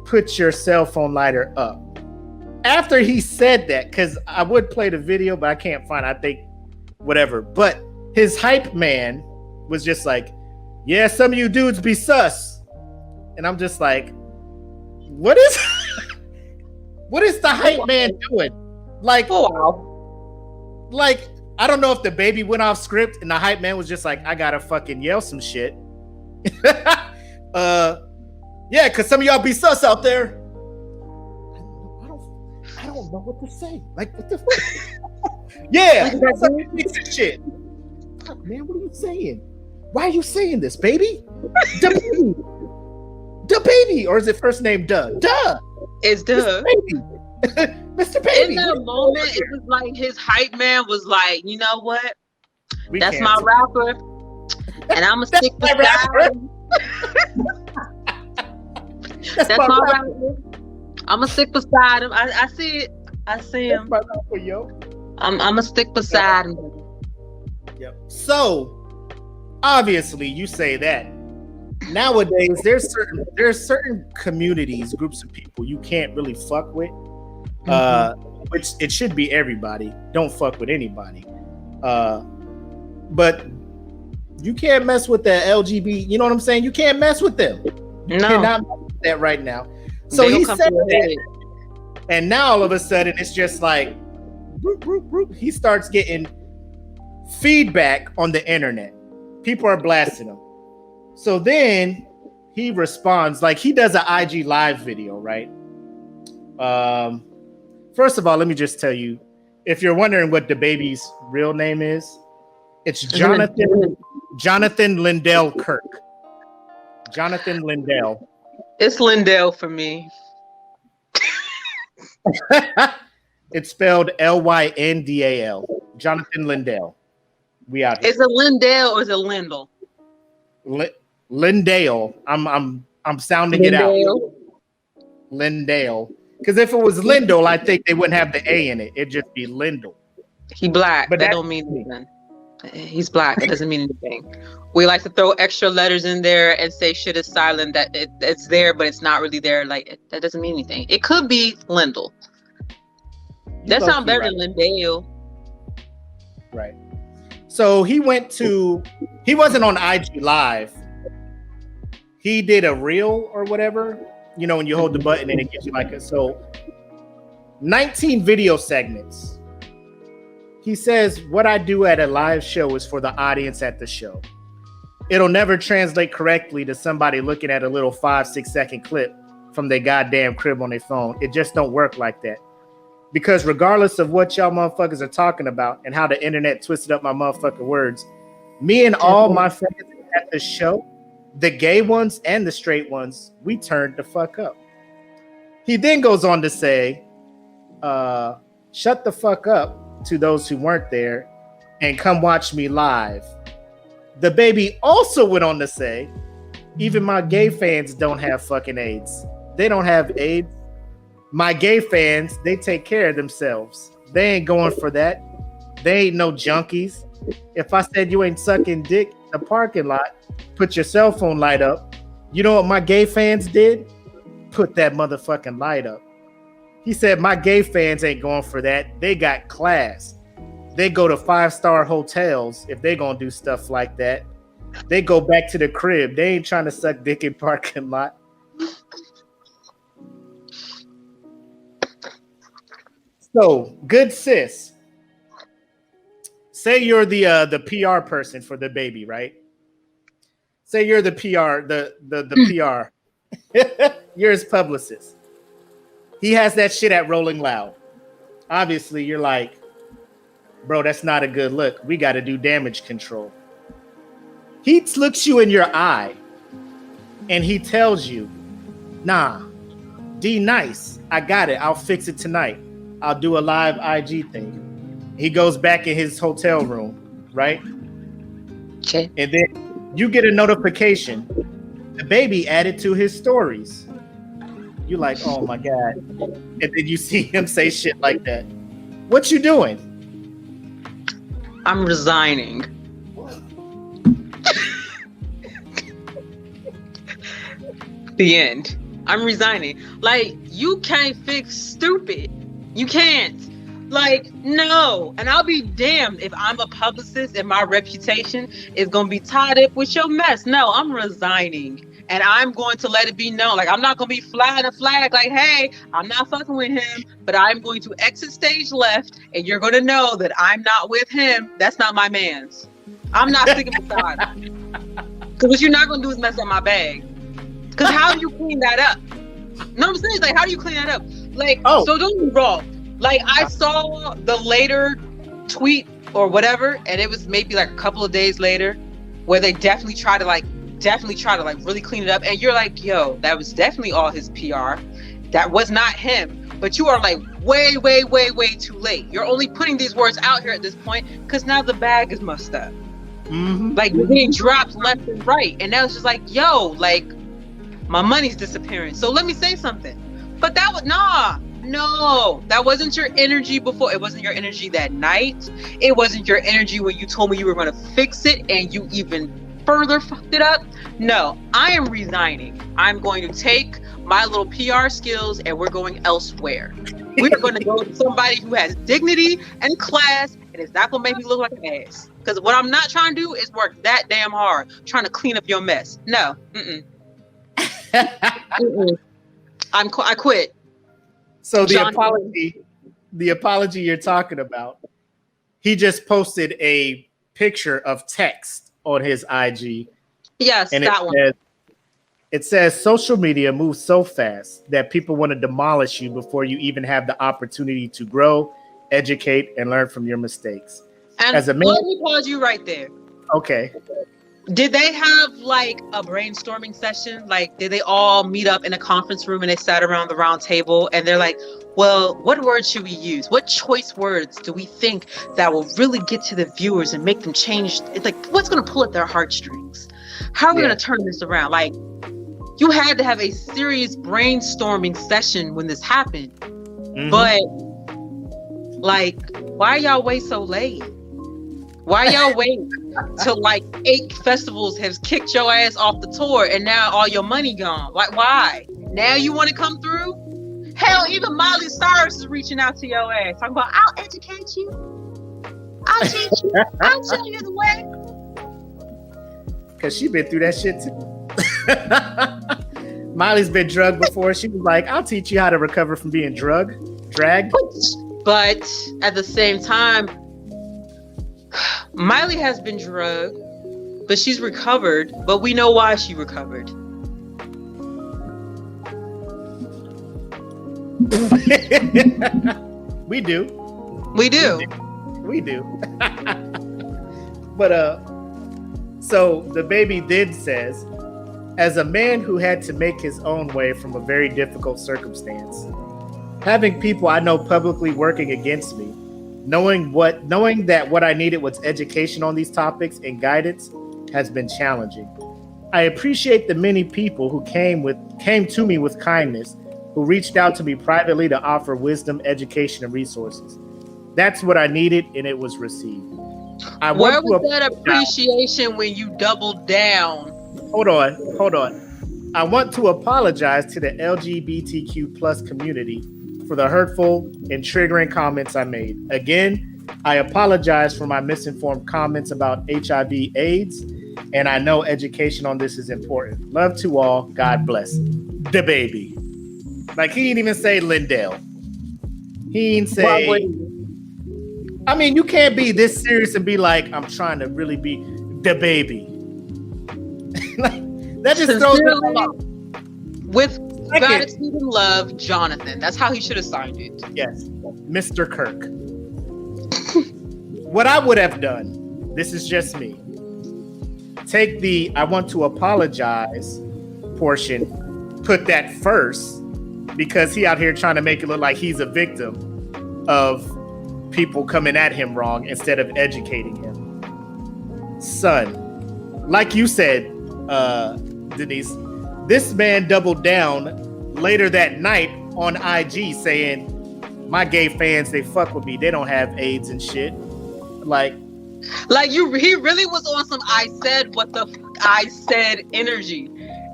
put your cell phone lighter up. After he said that, because I would play the video, but I can't find it. I think whatever. But his hype man was just like, yeah, some of you dudes be sus. And I'm just like, what is the hype man doing? Like, oh, wow. Like, I don't know if DaBaby went off script and the hype man was just like, I gotta fucking yell some shit. Yeah, because some of y'all be sus out there. I don't know what to say. Like, what the fuck? Yeah, like shit. Man, what are you saying? Why are you saying this, baby? DaBaby, or is it first name Duh? Duh. It's Duh. Mr. Baby. In that moment, it was like his hype man was like, you know what? That's my rapper, and I'm gonna stick beside him. That's my rapper. I'm gonna stick beside him. I see it. I see him. That's my rapper, yo. I'm gonna stick beside him. Yep. So obviously, you say that. Nowadays, there's certain communities, groups of people you can't really fuck with. Which it should be everybody. Don't fuck with anybody. But you can't mess with the LGBT. You know what I'm saying? You can't mess with them. You cannot mess with that right now. So he said that, and now all of a sudden it's just like he starts getting feedback on the internet. People are blasting him. So then he responds, like he does an IG live video, right? First of all, let me just tell you, if you're wondering what DaBaby's real name is, it's Jonathan Lyndale Kirk. Jonathan Lyndale. It's Lyndale for me. It's spelled Lyndal. Jonathan Lyndale. We out here. Is it Lyndale or is it Lyndle? Lyndale. I'm sounding it out. Lyndale. Because if it was Lyndle, I think they wouldn't have the A in it. It'd just be Lyndle. He black. But that don't mean anything. He's black. It doesn't mean anything. We like to throw extra letters in there and say shit is silent. That it's there, but it's not really there. Like that doesn't mean anything. It could be Lyndle. That sounds better than Lyndale. Right. So he wasn't on IG Live. He did a reel or whatever. You know, when you hold the button and it gives you like 19 video segments. He says, what I do at a live show is for the audience at the show. It'll never translate correctly to somebody looking at a little 5-6 second clip from their goddamn crib on their phone. It just don't work like that. Because regardless of what y'all motherfuckers are talking about and how the internet twisted up my motherfucking words, me and all my friends at the show, the gay ones and the straight ones, we turned the fuck up. He then goes on to say, shut the fuck up to those who weren't there and come watch me live. DaBaby also went on to say, even my gay fans don't have fucking AIDS. They don't have AIDS. My gay fans, they take care of themselves. They ain't going for that. They ain't no junkies. If I said you ain't sucking dick in the parking lot, put your cell phone light up. You know what my gay fans did? Put that motherfucking light up. He said my gay fans ain't going for that. They got class. They go to 5-star hotels if they gonna do stuff like that. They go back to the crib. They ain't trying to suck dick in parking lot. So, Good Sis. Say you're the PR person for DaBaby, right? Say you're the PR, the PR. You're his publicist. He has that shit at Rolling Loud. Obviously, you're like, bro, that's not a good look. We got to do damage control. He looks you in your eye and he tells you, nah, D nice. I got it. I'll fix it tonight. I'll do a live IG thing. He goes back in his hotel room, right? Okay. And then you get a notification. DaBaby added to his stories. You're like, oh my God. And then you see him say shit like that. What you doing? I'm resigning. The end. I'm resigning. Like, you can't fix stupid. You can't. Like, no. And I'll be damned if I'm a publicist and my reputation is going to be tied up with your mess. No, I'm resigning. And I'm going to let it be known. Like, I'm not going to be flying a flag like, hey, I'm not fucking with him, but I'm going to exit stage left, and you're going to know that I'm not with him. That's not my man's. I'm not sticking beside him. Because what you're not going to do is mess up my bag. Because how do you clean that up? No, I'm saying, like, how do you clean that up? Like, so don't be wrong. Like, I saw the later tweet or whatever, and it was maybe like a couple of days later where they definitely try to really clean it up. And you're like, yo, that was definitely all his PR. That was not him. But you are like way, way, way, way too late. You're only putting these words out here at this point because now the bag is mussed up. Mm-hmm. Like, you're getting dropped left and right. And now it's just like, yo, like, my money's disappearing. So let me say something. But that was, no, that wasn't your energy before. It wasn't your energy that night. It wasn't your energy when you told me you were going to fix it and you even further fucked it up. No, I am resigning. I'm going to take my little PR skills and we're going elsewhere. We're going to go to somebody who has dignity and class and it's not gonna make me look like an ass. Because what I'm not trying to do is work that damn hard trying to clean up your mess. No, I quit. So the apology you're talking about, he just posted a picture of text on his IG. Yes, and that one. It says social media moves so fast that people want to demolish you before you even have the opportunity to grow, educate, and learn from your mistakes. And as a man, let me pause you right there. Okay. Did they have like a brainstorming session? Like, did they all meet up in a conference room and they sat around the round table and they're like, well, what words should we use? What choice words do we think that will really get to the viewers and make them change? It's like, what's going to pull at their heartstrings? How are we going to turn this around? Like, you had to have a serious brainstorming session when this happened. But like, why y'all wait so late? Why y'all wait till like 8 festivals have kicked your ass off the tour and now all your money gone? Like, why? Now you want to come through? Hell, even Miley Cyrus is reaching out to your ass. Talking about, I'll educate you. I'll teach you. I'll show you the way. Because she been through that shit too. Miley's been drugged before. She was like, I'll teach you how to recover from being dragged. But at the same time, Miley has been drugged, but she's recovered. But we know why she recovered. We do. But so DaBaby then says, as a man who had to make his own way from a very difficult circumstance, having people I know publicly working against me, knowing that what I needed was education on these topics and guidance has been challenging. I appreciate the many people who came to me with kindness, who reached out to me privately to offer wisdom, education, and resources. That's what I needed, and it was received. Where was that appreciation when you doubled down? Hold on. I want to apologize to the LGBTQ plus community for the hurtful and triggering comments I made. Again, I apologize for my misinformed comments about HIV/AIDS, and I know education on this is important. Love to all. God bless. DaBaby. Like, he didn't even say Lyndale. He didn't say... I mean, you can't be this serious and be like, I'm trying to really be DaBaby. Like, that just throws it off. With gratitude and love, Jonathan. That's how he should have signed it. Yes, Mr. Kirk. What I would have done, this is just me, take the I want to apologize portion, put that first, because he out here trying to make it look like he's a victim of people coming at him wrong instead of educating him. Son, like you said, Denise, this man doubled down later that night on IG saying, my gay fans, they fuck with me. They don't have AIDS and shit. Like he really was on some I said what the I said energy.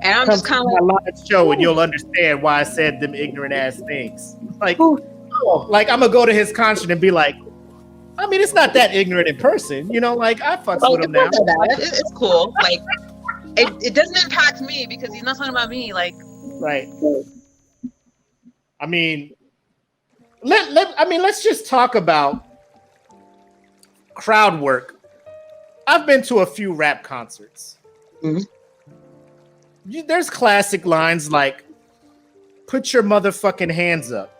And I'm just kind of like, live show and you'll understand why I said them ignorant ass things. Like, like I'm gonna go to his concert and be like, I mean, it's not that ignorant in person, you know. Like, I fucks with him now. It's cool. Like, it doesn't impact me because he's not talking about me. Like, right. I mean, let's just talk about crowd work. I've been to a few rap concerts. Mm-hmm. There's classic lines like, "Put your motherfucking hands up."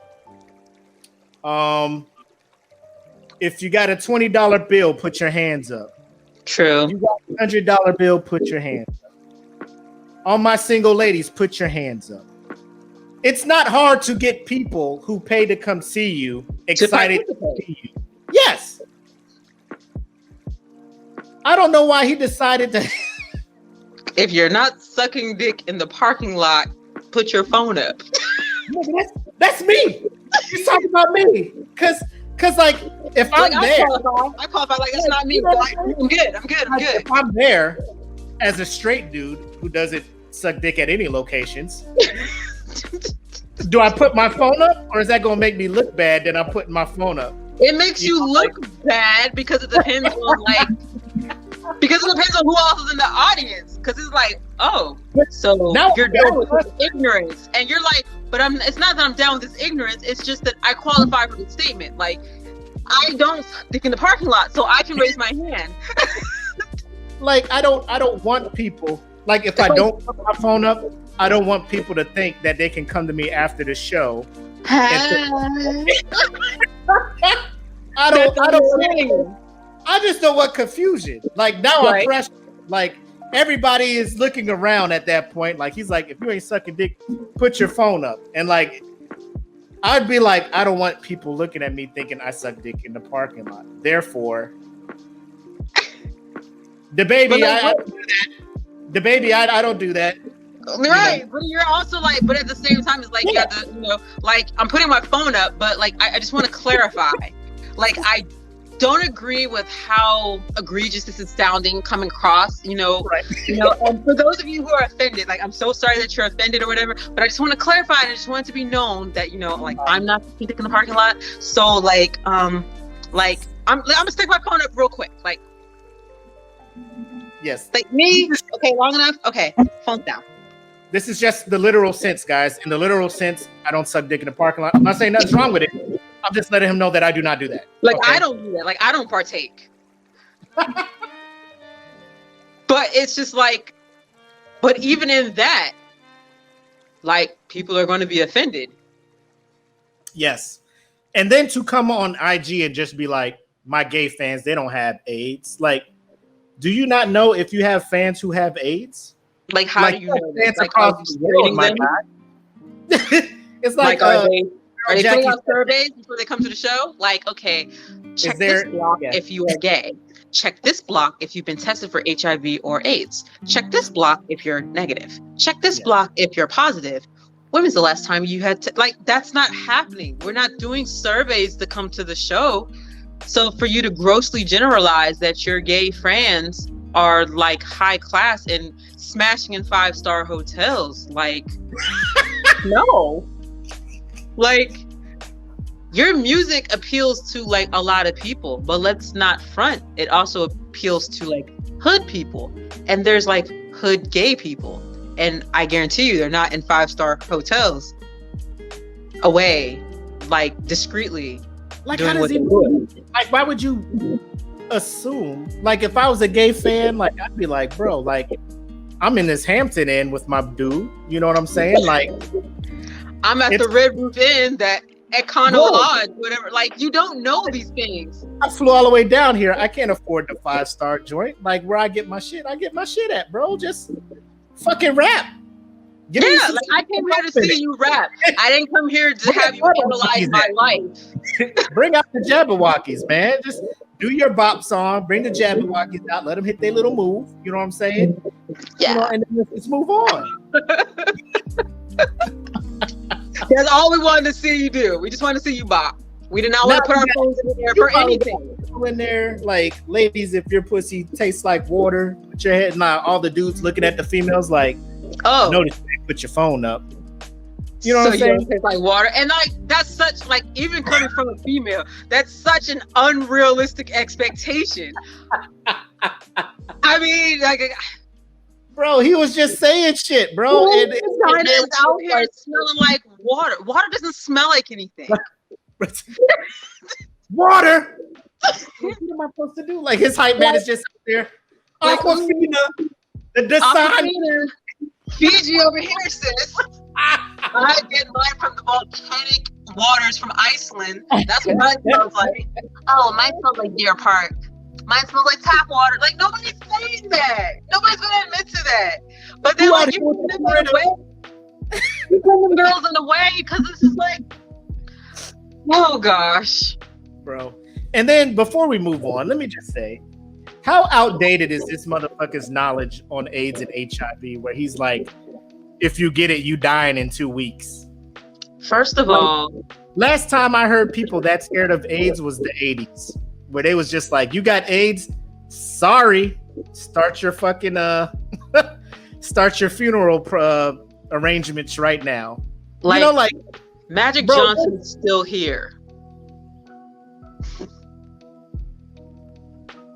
If you got a $20 bill, put your hands up. True. You got a $100 bill, put your hands up. All my single ladies, put your hands up. It's not hard to get people who pay to come see you excited to see you. Yes. I don't know why he decided to. If you're not sucking dick in the parking lot, put your phone up. That's me. You're talking about me. Cause like if I'm there, I qualify like it's not me. Like, I'm good. If I'm there as a straight dude who doesn't suck dick at any locations, do I put my phone up, or is that gonna make me look bad that I'm putting my phone up? It makes you look bad because it depends on like because it depends on who else is in the audience. Because it's like, oh, so now you're down with this ignorance, and you're like, but it's not that I'm down with this ignorance. It's just that I qualify for the statement. Like, I don't stick in the parking lot, so I can raise my hand. Like, I don't want people. Like, if I don't put my phone up, I don't want people to think that they can come to me after the show. I just don't want confusion. Like, now I'm fresh. Like, everybody is looking around at that point. Like, he's like, if you ain't sucking dick, put your phone up. And like, I'd be like, I don't want people looking at me thinking I suck dick in the parking lot. Therefore, DaBaby, I don't do that. DaBaby, I don't do that. Right, but you're also like, but at the same time, it's like you got to, like I'm putting my phone up, but like I just want to clarify, like I don't agree with how egregious this is sounding coming across, Right. And for those of you who are offended, like I'm so sorry that you're offended or whatever, but I just want to clarify and I just want it to be known that like I'm not in the parking lot, so like I'm gonna stick my phone up real quick, like yes, like me, okay, long enough, okay, phone down. This is just the literal sense, guys. In the literal sense, I don't suck dick in the parking lot. I'm not saying nothing's wrong with it. I'm just letting him know that I do not do that. Like, okay? I don't do that. Like, I don't partake. But it's just like, but even in that, like, people are going to be offended. Yes. And then to come on IG and just be like, my gay fans, they don't have AIDS. Like, do you not know if you have fans who have AIDS? Like, how do you know that? Like, across the world, my God. It's like are they putting out surveys before they come to the show? Like, okay, check this block if you are gay. Check this block if you've been tested for HIV or AIDS. Check this block if you're negative. Check this block if you're positive. When was the last time you had that's not happening. We're not doing surveys to come to the show. So for you to grossly generalize that your gay friends are like high class and smashing in 5-star hotels, like no, like your music appeals to like a lot of people, but let's not front, it also appeals to like hood people, and there's like hood gay people, and I guarantee you they're not in 5-star hotels away, like discreetly, like doing how does he like, why would you assume, like if I was a gay fan, like I'd be like, bro, like I'm in this Hampton Inn with my dude, you know what I'm saying? Like I'm at the Red Roof Inn, that Econo Lodge, whatever. Like, you don't know these things. I flew all the way down here. I can't afford the 5-star joint. Like, where I get my shit at, bro. Just fucking rap. Like, I came here to see you rap. I didn't come here to have you analyze my life. Bring out the Jabberwockies, man. Just do your bop song. Bring the Jabberwockies out. Let them hit their little move. You know what I'm saying? Yeah. And then let's move on. That's all we wanted to see you do. We just wanted to see you bop. We did not want to put our phones in there for anything. In there, like, ladies, if your pussy tastes like water, put your head. Nah, all the dudes looking at the females like, oh, notice you put your phone up. You know what I'm saying? Taste like water, and like that's such, like, even coming from a female, that's such an unrealistic expectation. I mean, like. Bro, he was just saying shit, bro. It's out here smelling like water. Water doesn't smell like anything. Water. What am I supposed to do? Like, his hype man is just out there. Like, Aquafina, the design. Fiji over here, sis. I get mine from the volcanic waters from Iceland. That's what mine smells like. Oh, mine smells like Deer Park. Mine smells like tap water. Like, nobody's saying that. Nobody's gonna admit to that. But then, like, you put them in the way. You put them girls in the way because this is like, oh gosh, bro. And then before we move on, let me just say, how outdated is this motherfucker's knowledge on AIDS and HIV? Where he's like, if you get it, you dying in 2 weeks. First of all, last time I heard people that scared of AIDS was the 80s. Where they was just like, you got AIDS? Sorry. Start your fucking start your funeral arrangements right now. Like, you know, like Magic Johnson's still here.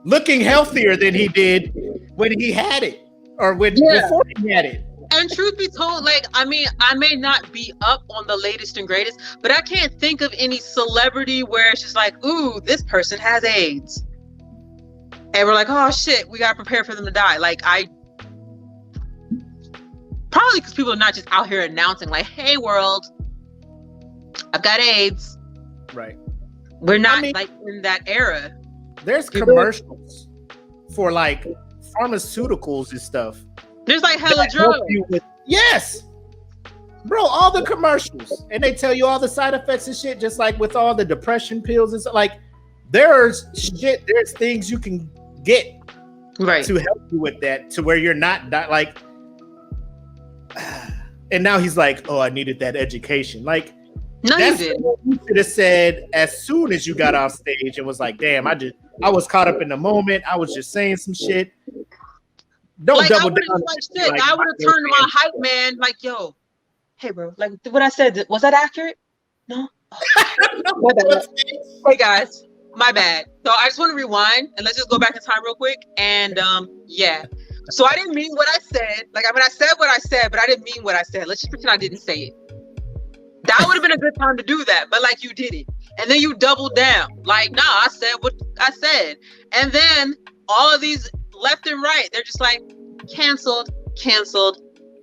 Looking healthier than he did when he had it, or before he had it. And truth be told, like, I mean, I may not be up on the latest and greatest, but I can't think of any celebrity where it's just like, ooh, this person has AIDS. And we're like, oh shit, we gotta prepare for them to die. Like, probably because people are not just out here announcing, like, hey world, I've got AIDS. Right. We're not like in that era. There's commercials for like pharmaceuticals and stuff. There's like hella drugs. Yes, bro, all the commercials, and they tell you all the side effects and shit. Just like with all the depression pills and stuff. Like there's things you can get to help you with that, to where you're not like. And now he's like, oh, I needed that education. Like, no, that's you did. what you should have said as soon as you got off stage and was like, damn, I was caught up in the moment. I was just saying some shit. Don't like, double down. Like, I would have turned to my hype man, like, yo, hey, bro, like what I said, was that accurate? No. Oh. My bad. Hey guys, my bad. So I just want to rewind and let's just go back in time real quick. And yeah. So I didn't mean what I said. Like, I mean, I said what I said, but I didn't mean what I said. Let's just pretend I didn't say it. That would have been a good time to do that, but like you did it. And then you doubled down. Like, nah, I said what I said. And then all of these left and right, they're just like, canceled.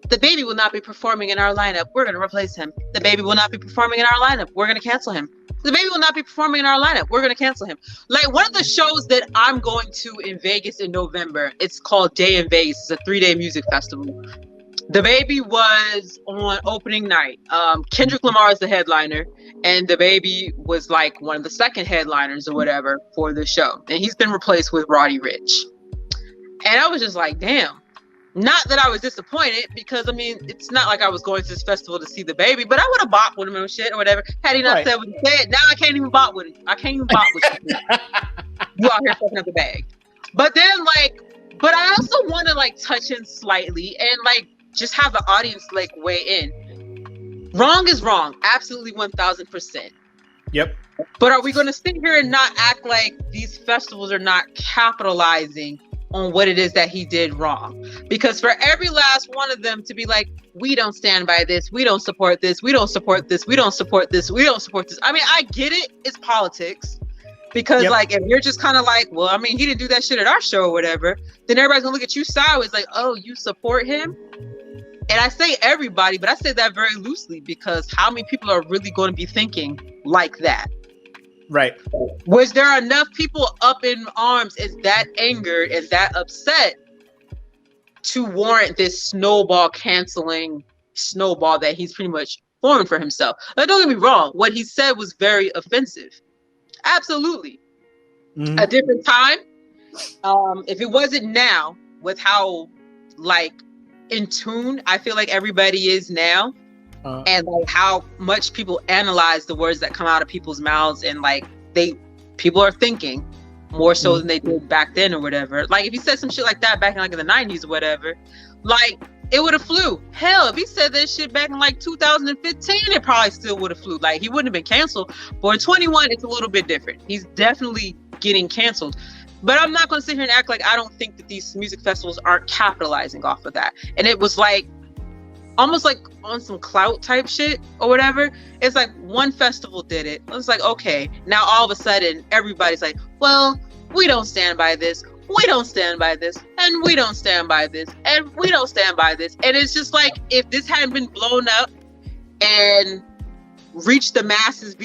DaBaby will not be performing in our lineup. We're going to replace him. DaBaby will not be performing in our lineup. We're going to cancel him. DaBaby will not be performing in our lineup. We're going to cancel him. Like, one of the shows that I'm going to in Vegas in November, it's called Day in Vegas. It's a 3-day music festival. DaBaby was on opening night. Kendrick Lamar is the headliner, and DaBaby was like one of the second headliners or whatever for the show. And he's been replaced with Roddy Ricch. And I was just like, damn. Not that I was disappointed, because I mean, it's not like I was going to this festival to see DaBaby, but I would have bopped with him and shit or whatever had he not said what he said. Now I can't even bop with him. I can't even bop with you. You out here fucking up the bag. But then but I also want to like touch in slightly and like just have the audience like weigh in. Wrong is wrong, absolutely 1000%. Yep. But are we going to sit here and not act like these festivals are not capitalizing on what it is that he did wrong? Because for every last one of them to be like, we don't stand by this, we don't support this, we don't support this, we don't support this, we don't support this. I mean, I get it, it's politics. Because like, if you're just kind of like, well, I mean, he didn't do that shit at our show or whatever, then everybody's gonna look at you sideways like, oh, you support him? And I say everybody, but I say that very loosely, because how many people are really going to be thinking like that? Right. Was there enough people up in arms, is that angered, is that upset to warrant this snowball that he's pretty much formed for himself? Now, don't get me wrong. What he said was very offensive. Absolutely. Mm-hmm. A different time. If it wasn't now, with how like in tune I feel like everybody is now, and like how much people analyze the words that come out of people's mouths, and like people are thinking more so than they did back then or whatever. Like if he said some shit like that back in like in the 90s or whatever, like it would have flew. Hell, if he said that shit back in like 2015, it probably still would have flew. Like he wouldn't have been canceled. But in 21, it's a little bit different. He's definitely getting canceled. But I'm not going to sit here and act like I don't think that these music festivals aren't capitalizing off of that. And it was like almost like on some clout type shit or whatever. It's like one festival did it. It's like, okay, now all of a sudden everybody's like, well, we don't stand by this. We don't stand by this. And we don't stand by this. And we don't stand by this. And it's just like, if this hadn't been blown up and reached the masses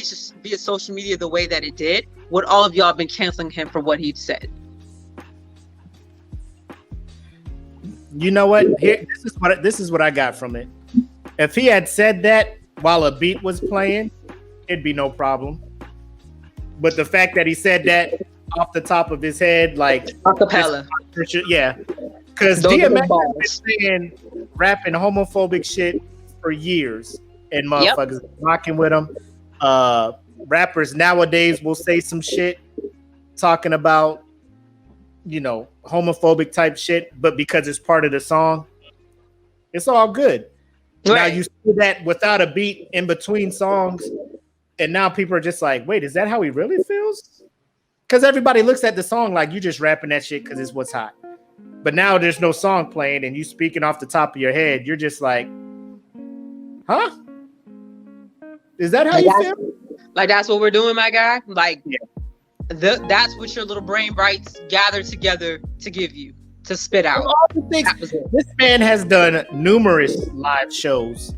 via social media the way that it did, would all of y'all been canceling him for what he'd said? You know what? Here, this is what I got from it. If he had said that while a beat was playing, it'd be no problem. But the fact that he said that off the top of his head, like acapella, yeah, because DMX has been saying rapping homophobic shit for years, and motherfuckers rocking with him. Rappers nowadays will say some shit talking about, you know, homophobic type shit, but because it's part of the song, it's all good. Right. Now you see that without a beat in between songs, and now people are just like, wait, is that how he really feels? because everybody looks at the song like you just rapping that shit because it's what's hot. But now there's no song playing and you speaking off the top of your head. You're just like, huh? Is that how you feel? Like that's what we're doing, my guy? Like, that's what your little brain rights gather together to give you, to spit out. This man has done numerous live shows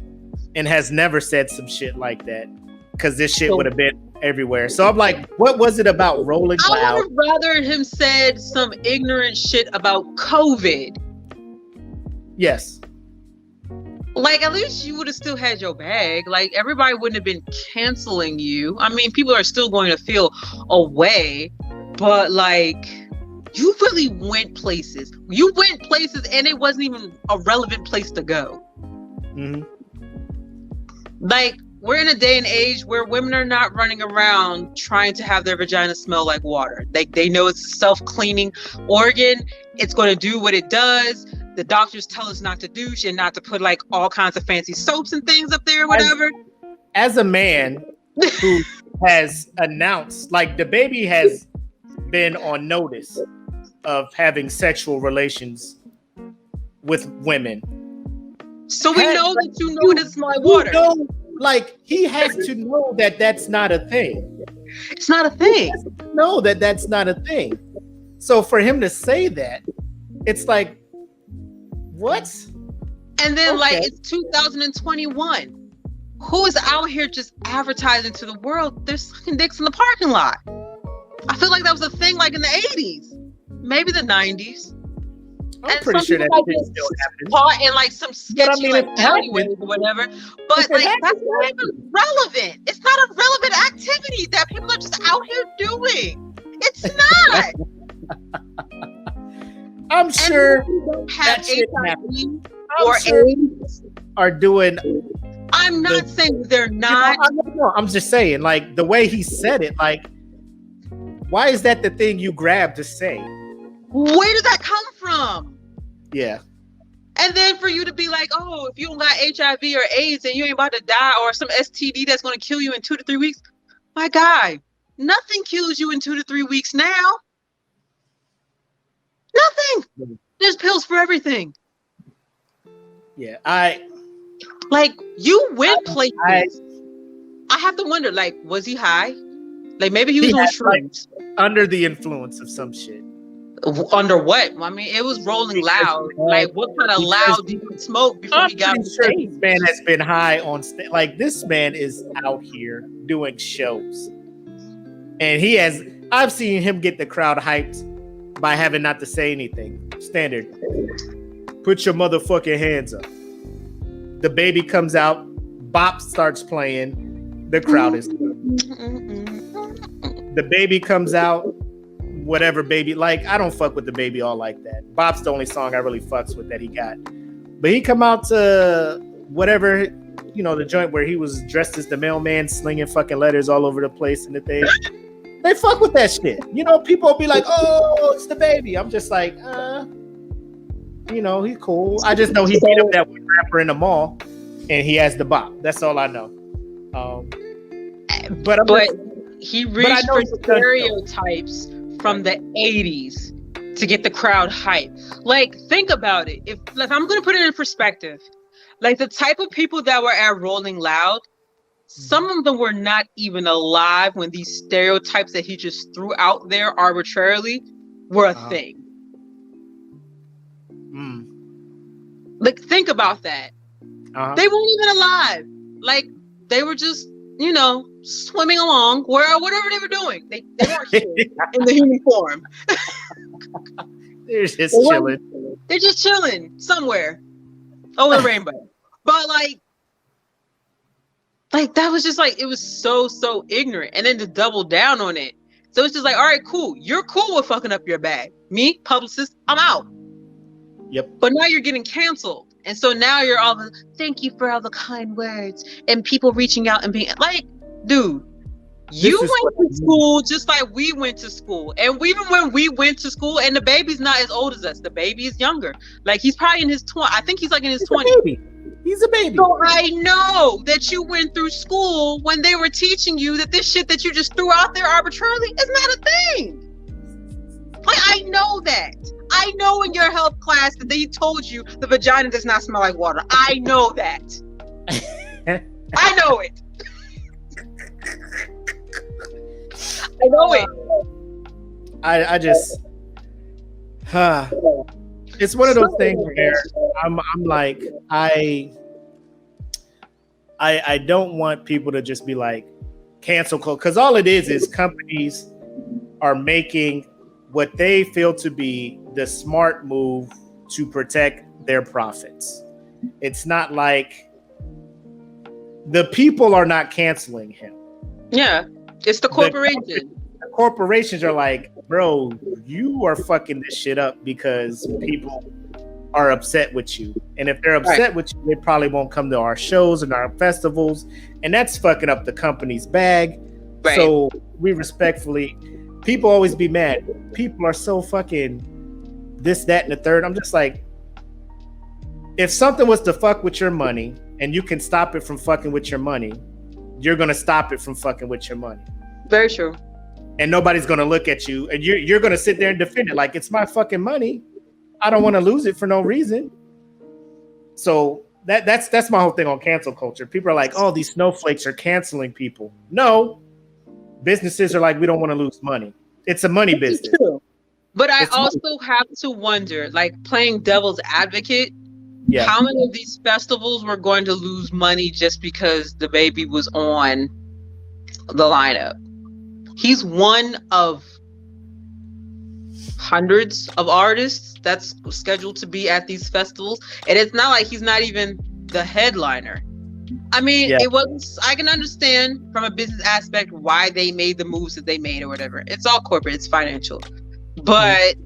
and has never said some shit like that because this shit would have been everywhere. So I'm like, what was it about Rolling Loud? I would have rather him said some ignorant shit about COVID. Yes. Like, at least you would have still had your bag. Like, everybody wouldn't have been canceling you. I mean, people are still going to feel away, but like, you really went places. You went places and it wasn't even a relevant place to go. Mm-hmm. Like, we're in a day and age where women are not running around trying to have their vagina smell like water. They know it's a self-cleaning organ. It's going to do what it does. The doctors tell us not to douche and not to put like all kinds of fancy soaps and things up there or whatever. As a man who has announced, like DaBaby has been on notice of having sexual relations with women. So we know that you know it is my water. Like, he has to know that that's not a thing. It's not a thing. No, that's not a thing. So for him to say that, it's like, what? And then like, it's 2021. Who is out here just advertising to the world there's sucking dicks in the parking lot? I feel like that was a thing like in the 80s, maybe the 90s. I'm pretty sure that still happens. Caught in like some sketchy like alleyways or whatever. But like, that's not even relevant. It's not a relevant activity that people are just out here doing. It's not. I'm sure have HIV or AIDS are doing. I'm not saying they're not. I'm just saying, like, the way he said it, like, why is that the thing you grab to say? Where did that come from? Yeah. And then for you to be like, oh, if you don't got HIV or AIDS and you ain't about to die, or some STD that's going to kill you in 2 to 3 weeks, my guy, nothing kills you in 2 to 3 weeks now. Nothing. There's pills for everything. Yeah, like, you went places. I have to wonder, like, was he high? Like, maybe he was on shrooms. Like, under the influence of some shit. Under what? I mean, it was Rolling Loud. Like, what kind of loud did he smoke before he got on stage? This man has been high on stage. Like, this man is out here doing shows. And I've seen him get the crowd hyped by having not to say anything. Standard. Put your motherfucking hands up. DaBaby comes out. Bop starts playing. The crowd is. DaBaby comes out. Whatever, baby. Like, I don't fuck with DaBaby all like that. Bop's the only song I really fucks with that he got. But he come out to whatever, the joint where he was dressed as the mailman, slinging fucking letters all over the place, and that they fuck with that shit. People will be like, oh, it's DaBaby. I'm just like, he's cool. I just know he beat up that one rapper in the mall, and he has the bop. That's all I know. But he reached for stereotypes from the 80s to get the crowd hype. Like, think about it. If I'm going to put it in perspective, like, the type of people that were at Rolling Loud, some of them were not even alive when these stereotypes that he just threw out there arbitrarily were a thing. Like, think about that. They weren't even alive. Like, they were just, swimming along, whatever they were doing. They weren't here in the human form. They're just chilling. They're just chilling somewhere over the rainbow. But like that was just like, it was so ignorant. And then to double down on it. So it's just like, all right, cool. You're cool with fucking up your bag. Me, publicist, I'm out. Yep. But now you're getting canceled. And so now you're all the, thank you for all the kind words and people reaching out and being like, dude, you went to school just like we went to school. And even when we went to school, and DaBaby's not as old as us. DaBaby is younger. Like, he's probably in his 20s. I think he's like in his 20s. He's a baby. So I know that you went through school when they were teaching you that this shit that you just threw out there arbitrarily is not a thing. Like, I know that. I know in your health class that they told you the vagina does not smell like water. I know that. I know it. I know it. I just, it's one of those things where I'm like, I don't want people to just be like cancel culture, because all it is companies are making what they feel to be the smart move to protect their profits. It's not like the people are not canceling him. Yeah, it's the corporation. The corporations are like, bro, you are fucking this shit up because people are upset with you. And if they're upset with you, they probably won't come to our shows and our festivals. And that's fucking up the company's bag. Right. So we respectfully, people always be mad. People are so fucking this, that, and the third. I'm just like, if something was to fuck with your money and you can stop it from fucking with your money, you're going to stop it from fucking with your money. Very true. And nobody's going to look at you and you're going to sit there and defend it like it's my fucking money. I don't want to lose it for no reason. So that's my whole thing on cancel culture. People are like, oh, these snowflakes are canceling people. No, businesses are like, we don't want to lose money. It's a money business. But I also have to wonder, like, playing devil's advocate, how many of these festivals were going to lose money just because DaBaby was on the lineup? He's one of hundreds of artists that's scheduled to be at these festivals, and it's not like he's not even the headliner. I mean, it was, I can understand from a business aspect why they made the moves that they made or whatever. It's all corporate, it's financial. But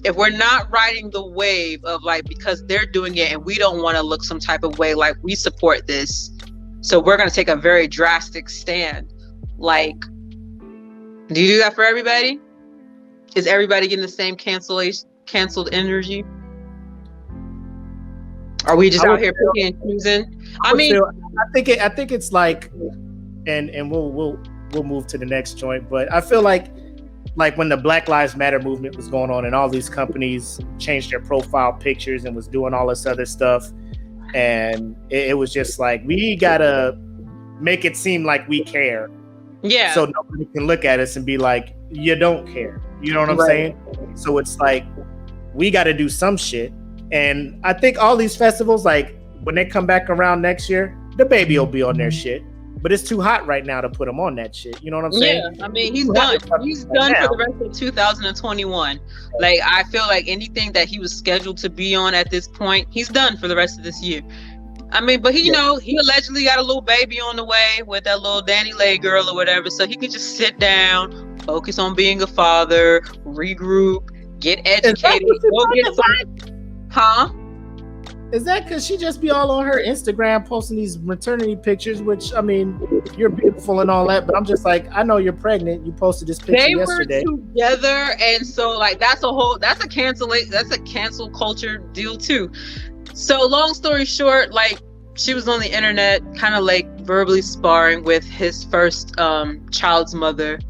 if we're not riding the wave of like, because they're doing it and we don't want to look some type of way, like we support this, so we're going to take a very drastic stand. Like, do you do that for everybody? Is everybody getting the same canceled energy? Are we just out here picking and choosing? I think it's like, and we'll move to the next joint. But I feel like when the Black Lives Matter movement was going on and all these companies changed their profile pictures and was doing all this other stuff, and it was just like, we gotta make it seem like we care. Yeah. So nobody can look at us and be like, you don't care. You know what I'm saying? So it's like, we got to do some shit. And I think all these festivals, like when they come back around next year, DaBaby will be on their shit. But it's too hot right now to put him on that shit. You know what I'm saying? Yeah, I mean, he's done. He's done for the rest of 2021. Like, I feel like anything that he was scheduled to be on at this point, he's done for the rest of this year. I mean, but he allegedly got a little baby on the way with that little Danny Lay girl or whatever. So he could just sit down, focus on being a father, regroup, get educated, go get some. Huh? Is that because she just be all on her Instagram posting these maternity pictures, which, I mean, you're beautiful and all that, but I'm just like, I know you're pregnant. You posted this picture yesterday. They were together, and so like that's a cancel culture deal too. So long story short, like, she was on the internet kind of like verbally sparring with his first child's mother.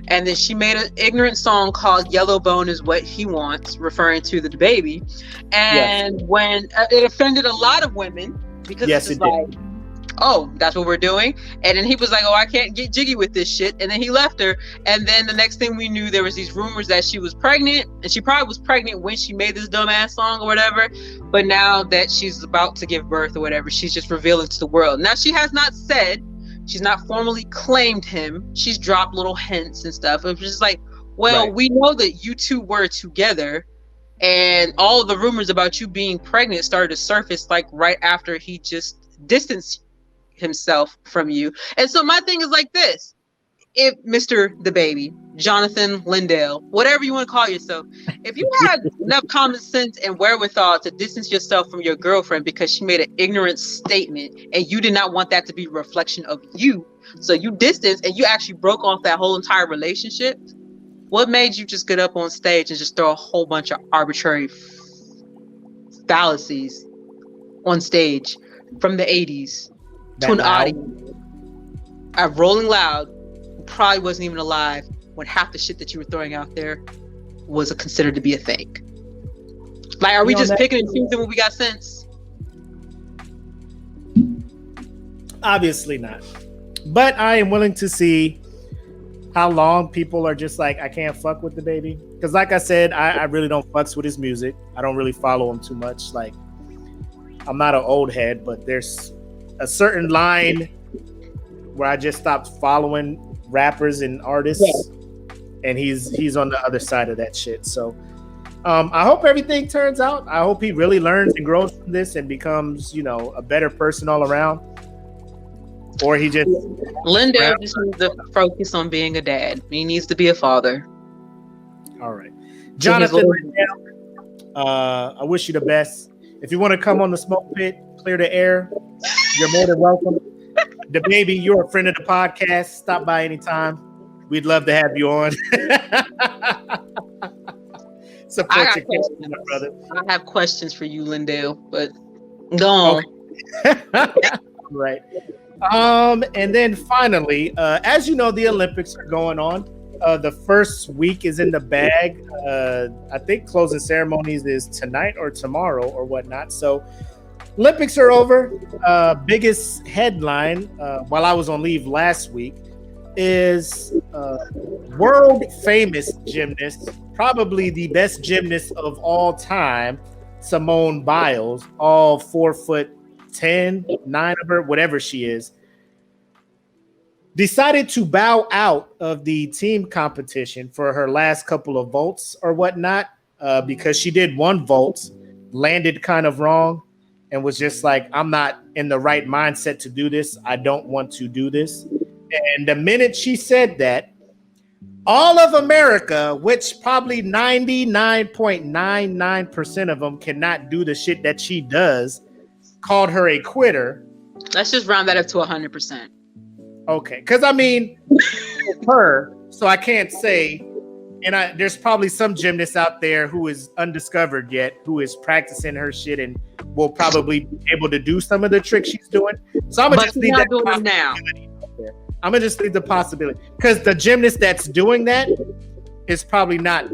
And then she made an ignorant song called Yellow Bone Is What He Wants, referring to the DaBaby. And when it offended a lot of women, because it's just like, oh, that's what we're doing. And then he was like, oh, I can't get jiggy with this shit. And then he left her. And then the next thing we knew, there was these rumors that she was pregnant. And she probably was pregnant when she made this dumbass song or whatever. But now that she's about to give birth or whatever, she's just revealing to the world. Now, she has not said, she's not formally claimed him. She's dropped little hints and stuff. It's just like, well, we know that you two were together. And all of the rumors about you being pregnant started to surface like right after he just distanced himself from you. And so my thing is like this: if Mr. DaBaby, Jonathan Lyndale, whatever you want to call yourself, if you had enough common sense and wherewithal to distance yourself from your girlfriend because she made an ignorant statement and you did not want that to be a reflection of you, so you distanced and you actually broke off that whole entire relationship, what made you just get up on stage and just throw a whole bunch of arbitrary fallacies on stage from the 80s That to an loud? audience at Rolling Loud, who probably wasn't even alive when half the shit that you were throwing out there was considered to be a fake. Like, are we just picking and choosing when we got sense? Obviously not. But I am willing to see how long people are just like, I can't fuck with DaBaby. Because like I said, I really don't fucks with his music. I don't really follow him too much. Like, I'm not an old head, but there's a certain line where I just stopped following rappers and artists. Yeah. And he's on the other side of that shit. So I hope everything turns out. I hope he really learns and grows from this and becomes, you know, a better person all around. Or he just... Lyndale just needs to focus on being a dad. He needs to be a father. All right. Jonathan Lyndale, I wish you the best. If you want to come on the Smoke Pit, clear the air, you're more than welcome. DaBaby, you're a friend of the podcast. Stop by anytime. We'd love to have you on. Support your kids, my brother. I have questions for you, Lyndale, but go on. Okay. Right. And then finally, as you know, the Olympics are going on. The first week is in the bag. I think closing ceremonies is tonight or tomorrow or whatnot. So Olympics are over. Biggest headline while I was on leave last week is world famous gymnast, probably the best gymnast of all time, Simone Biles, all 4'10", 9 of her, whatever she is, decided to bow out of the team competition for her last couple of vaults or whatnot, because she did one vault, landed kind of wrong, and was just like, I'm not in the right mindset to do this. I don't want to do this. And the minute she said that, all of America, which probably 99.99% of them cannot do the shit that she does, called her a quitter. Let's just round that up to 100%. Okay, because I mean, her, so I can't say, and there's probably some gymnast out there who is undiscovered yet, who is practicing her shit and will probably be able to do some of the tricks she's doing. So I'm gonna just leave that now. I'm gonna just leave the possibility, because the gymnast that's doing that is probably not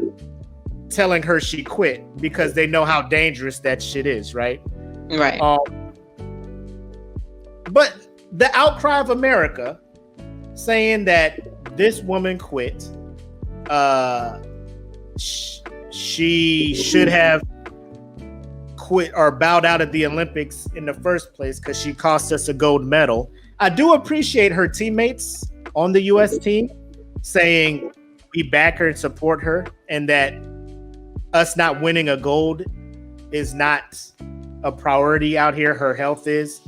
telling her she quit because they know how dangerous that shit is, right? Right. But the outcry of America saying that this woman quit, she should have quit or bowed out of the Olympics in the first place because she cost us a gold medal. I do appreciate her teammates on the U.S. team saying we back her and support her, and that us not winning a gold is not a priority out here. Her health is.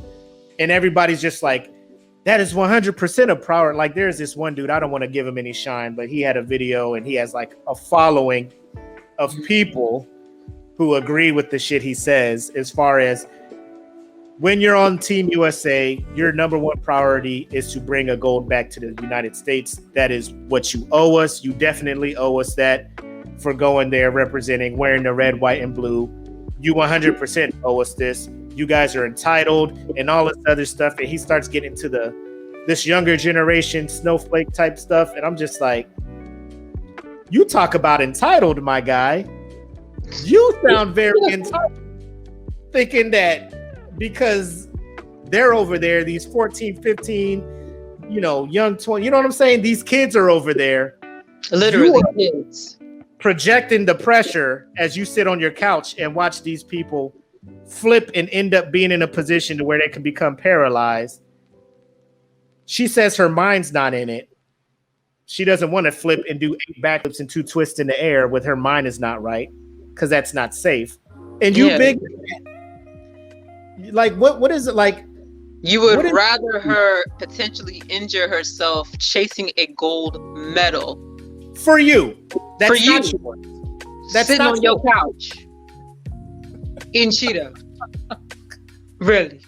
And everybody's just like, that is 100% a priority. Like, there's this one dude, I don't want to give him any shine, but he had a video and he has like a following of people who agree with the shit he says, as far as when you're on Team USA, your number one priority is to bring a gold back to the United States. That is what you owe us. You definitely owe us that for going there, representing, wearing the red, white, and blue. You 100% owe us this. You guys are entitled and all this other stuff. And he starts getting into this younger generation snowflake type stuff. And I'm just like, you talk about entitled, my guy. You sound very entitled, thinking that because they're over there, these 14, 15, young 20, you know what I'm saying? These kids are over there. Literally kids. Projecting the pressure as you sit on your couch and watch these people flip and end up being in a position to where they can become paralyzed. She says her mind's not in it. She doesn't want to flip and do 8 backflips and 2 twists in the air with her mind is not right, because that's not safe. And you big, like, what is it like? You would rather her potentially injure herself chasing a gold medal. For you. That's for you. Not yours. That's sitting not on your couch. In Cheeto. Really?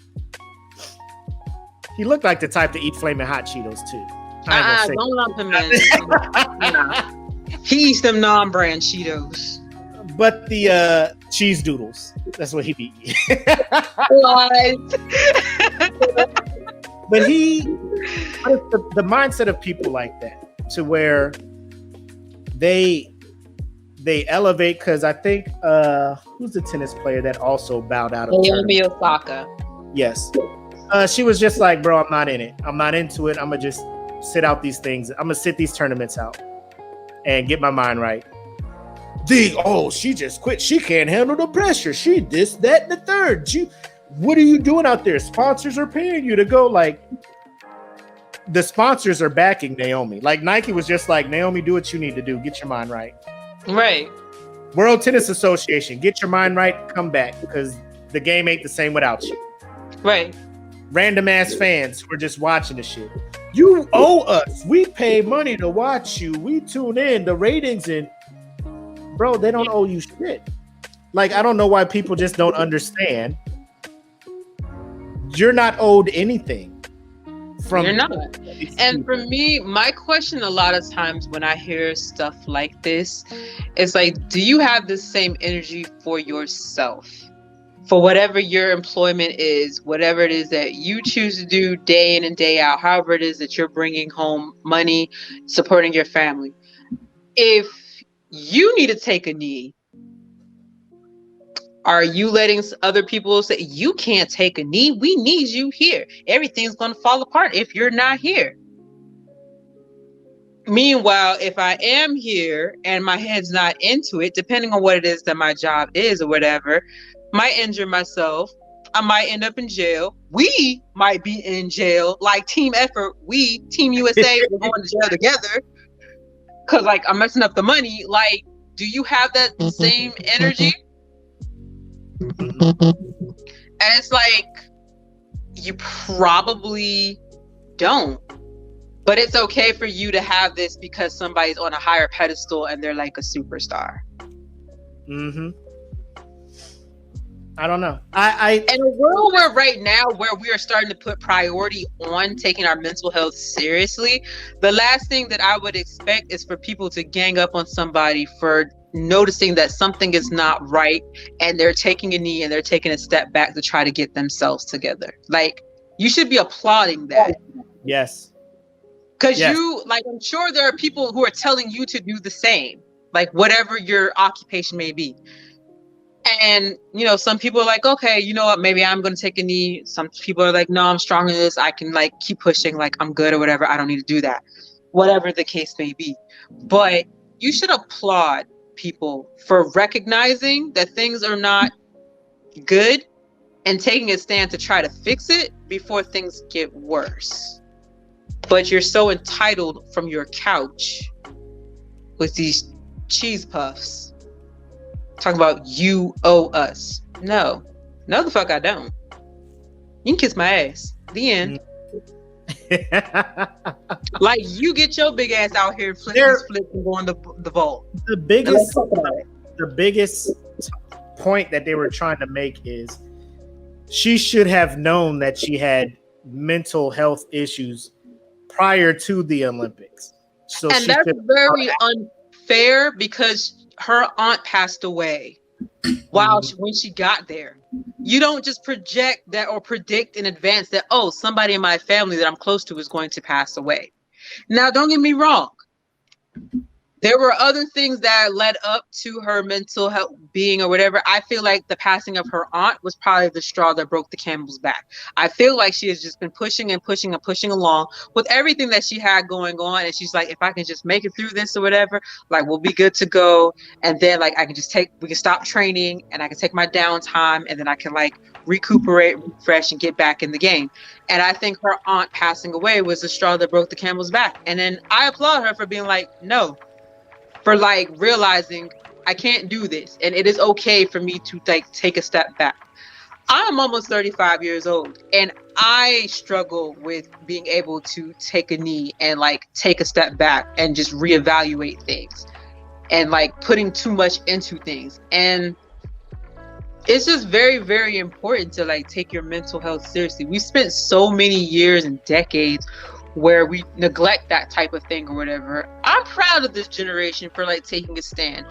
He looked like the type to eat flaming hot Cheetos too. Don't lump him in. He eats them non-brand Cheetos. but the cheese doodles. That's what he be eating. But the mindset of people like that, to where they elevate, because I think who's the tennis player that also bowed out of Naomi Osaka. Yes. She was just like, bro, I'm not in it. I'm not into it. I'm gonna just sit out these things. I'm gonna sit these tournaments out and get my mind right. She just quit. She can't handle the pressure. She this, that, and the third. What are you doing out there? Sponsors are paying you to go. Like, the sponsors are backing Naomi. Like, Nike was just like, Naomi, do what you need to do. Get your mind right. Right. World Tennis Association, get your mind right. Come back, because the game ain't the same without you. Right. Random ass fans who are just watching the shit. You owe us. We pay money to watch you. We tune in. The ratings, and bro, they don't owe you shit. Like, I don't know why people just don't understand. You're not owed anything. You're not. And for me, my question a lot of times when I hear stuff like this is like, do you have the same energy for yourself? For whatever your employment is, whatever it is that you choose to do day in and day out, however it is that you're bringing home money, supporting your family. If you need to take a knee, are you letting other people say, you can't take a knee? We need you here. Everything's going to fall apart if you're not here. Meanwhile, if I am here and my head's not into it, depending on what it is that my job is or whatever, might injure myself. I might end up in jail. We might be in jail. Like, team effort. We, Team USA, we're going to jail together. Because, like, I'm messing up the money. Like, do you have that same energy? And it's like, you probably don't. But it's okay for you to have this because somebody's on a higher pedestal and they're like a superstar. Mm-hmm. I don't know. I in a world where right now where we are starting to put priority on taking our mental health seriously, the last thing that I would expect is for people to gang up on somebody for noticing that something is not right and they're taking a knee and they're taking a step back to try to get themselves together. Like, you should be applauding that. Yes. Because you, like, I'm sure there are people who are telling you to do the same, like whatever your occupation may be. And, you know, some people are like, okay, you know what, maybe I'm going to take a knee. Some people are like, no, I'm strong in this. I can, like, keep pushing, like, I'm good or whatever. I don't need to do that. Whatever the case may be. But you should applaud people for recognizing that things are not good and taking a stand to try to fix it before things get worse. But you're so entitled from your couch with these cheese puffs. Talking about you owe us. No the fuck I don't. You can kiss my ass. The end. Like, you get your big ass out here flipping and going the vault. The biggest point that they were trying to make is she should have known that she had mental health issues prior to the Olympics. So, and that's very unfair because her aunt passed away when she got there. You don't just project that or predict in advance that, oh, somebody in my family that I'm close to is going to pass away. Now, don't get me wrong. There were other things that led up to her mental health being or whatever. I feel like the passing of her aunt was probably the straw that broke the camel's back. I feel like she has just been pushing and pushing and pushing along with everything that she had going on. And she's like, if I can just make it through this or whatever, like, we'll be good to go. And then, like, we can stop training and I can take my downtime and then I can, like, recuperate, refresh, and get back in the game. And I think her aunt passing away was the straw that broke the camel's back. And then I applaud her for being like, no. For, like, realizing I can't do this and it is okay for me to, like, take a step back. I'm almost 35 years old and I struggle with being able to take a knee and, like, take a step back and just reevaluate things and, like, putting too much into things. And it's just very, very important to, like, take your mental health seriously. We spent so many years and decades where we neglect that type of thing or whatever. I'm proud of this generation for, like, taking a stand.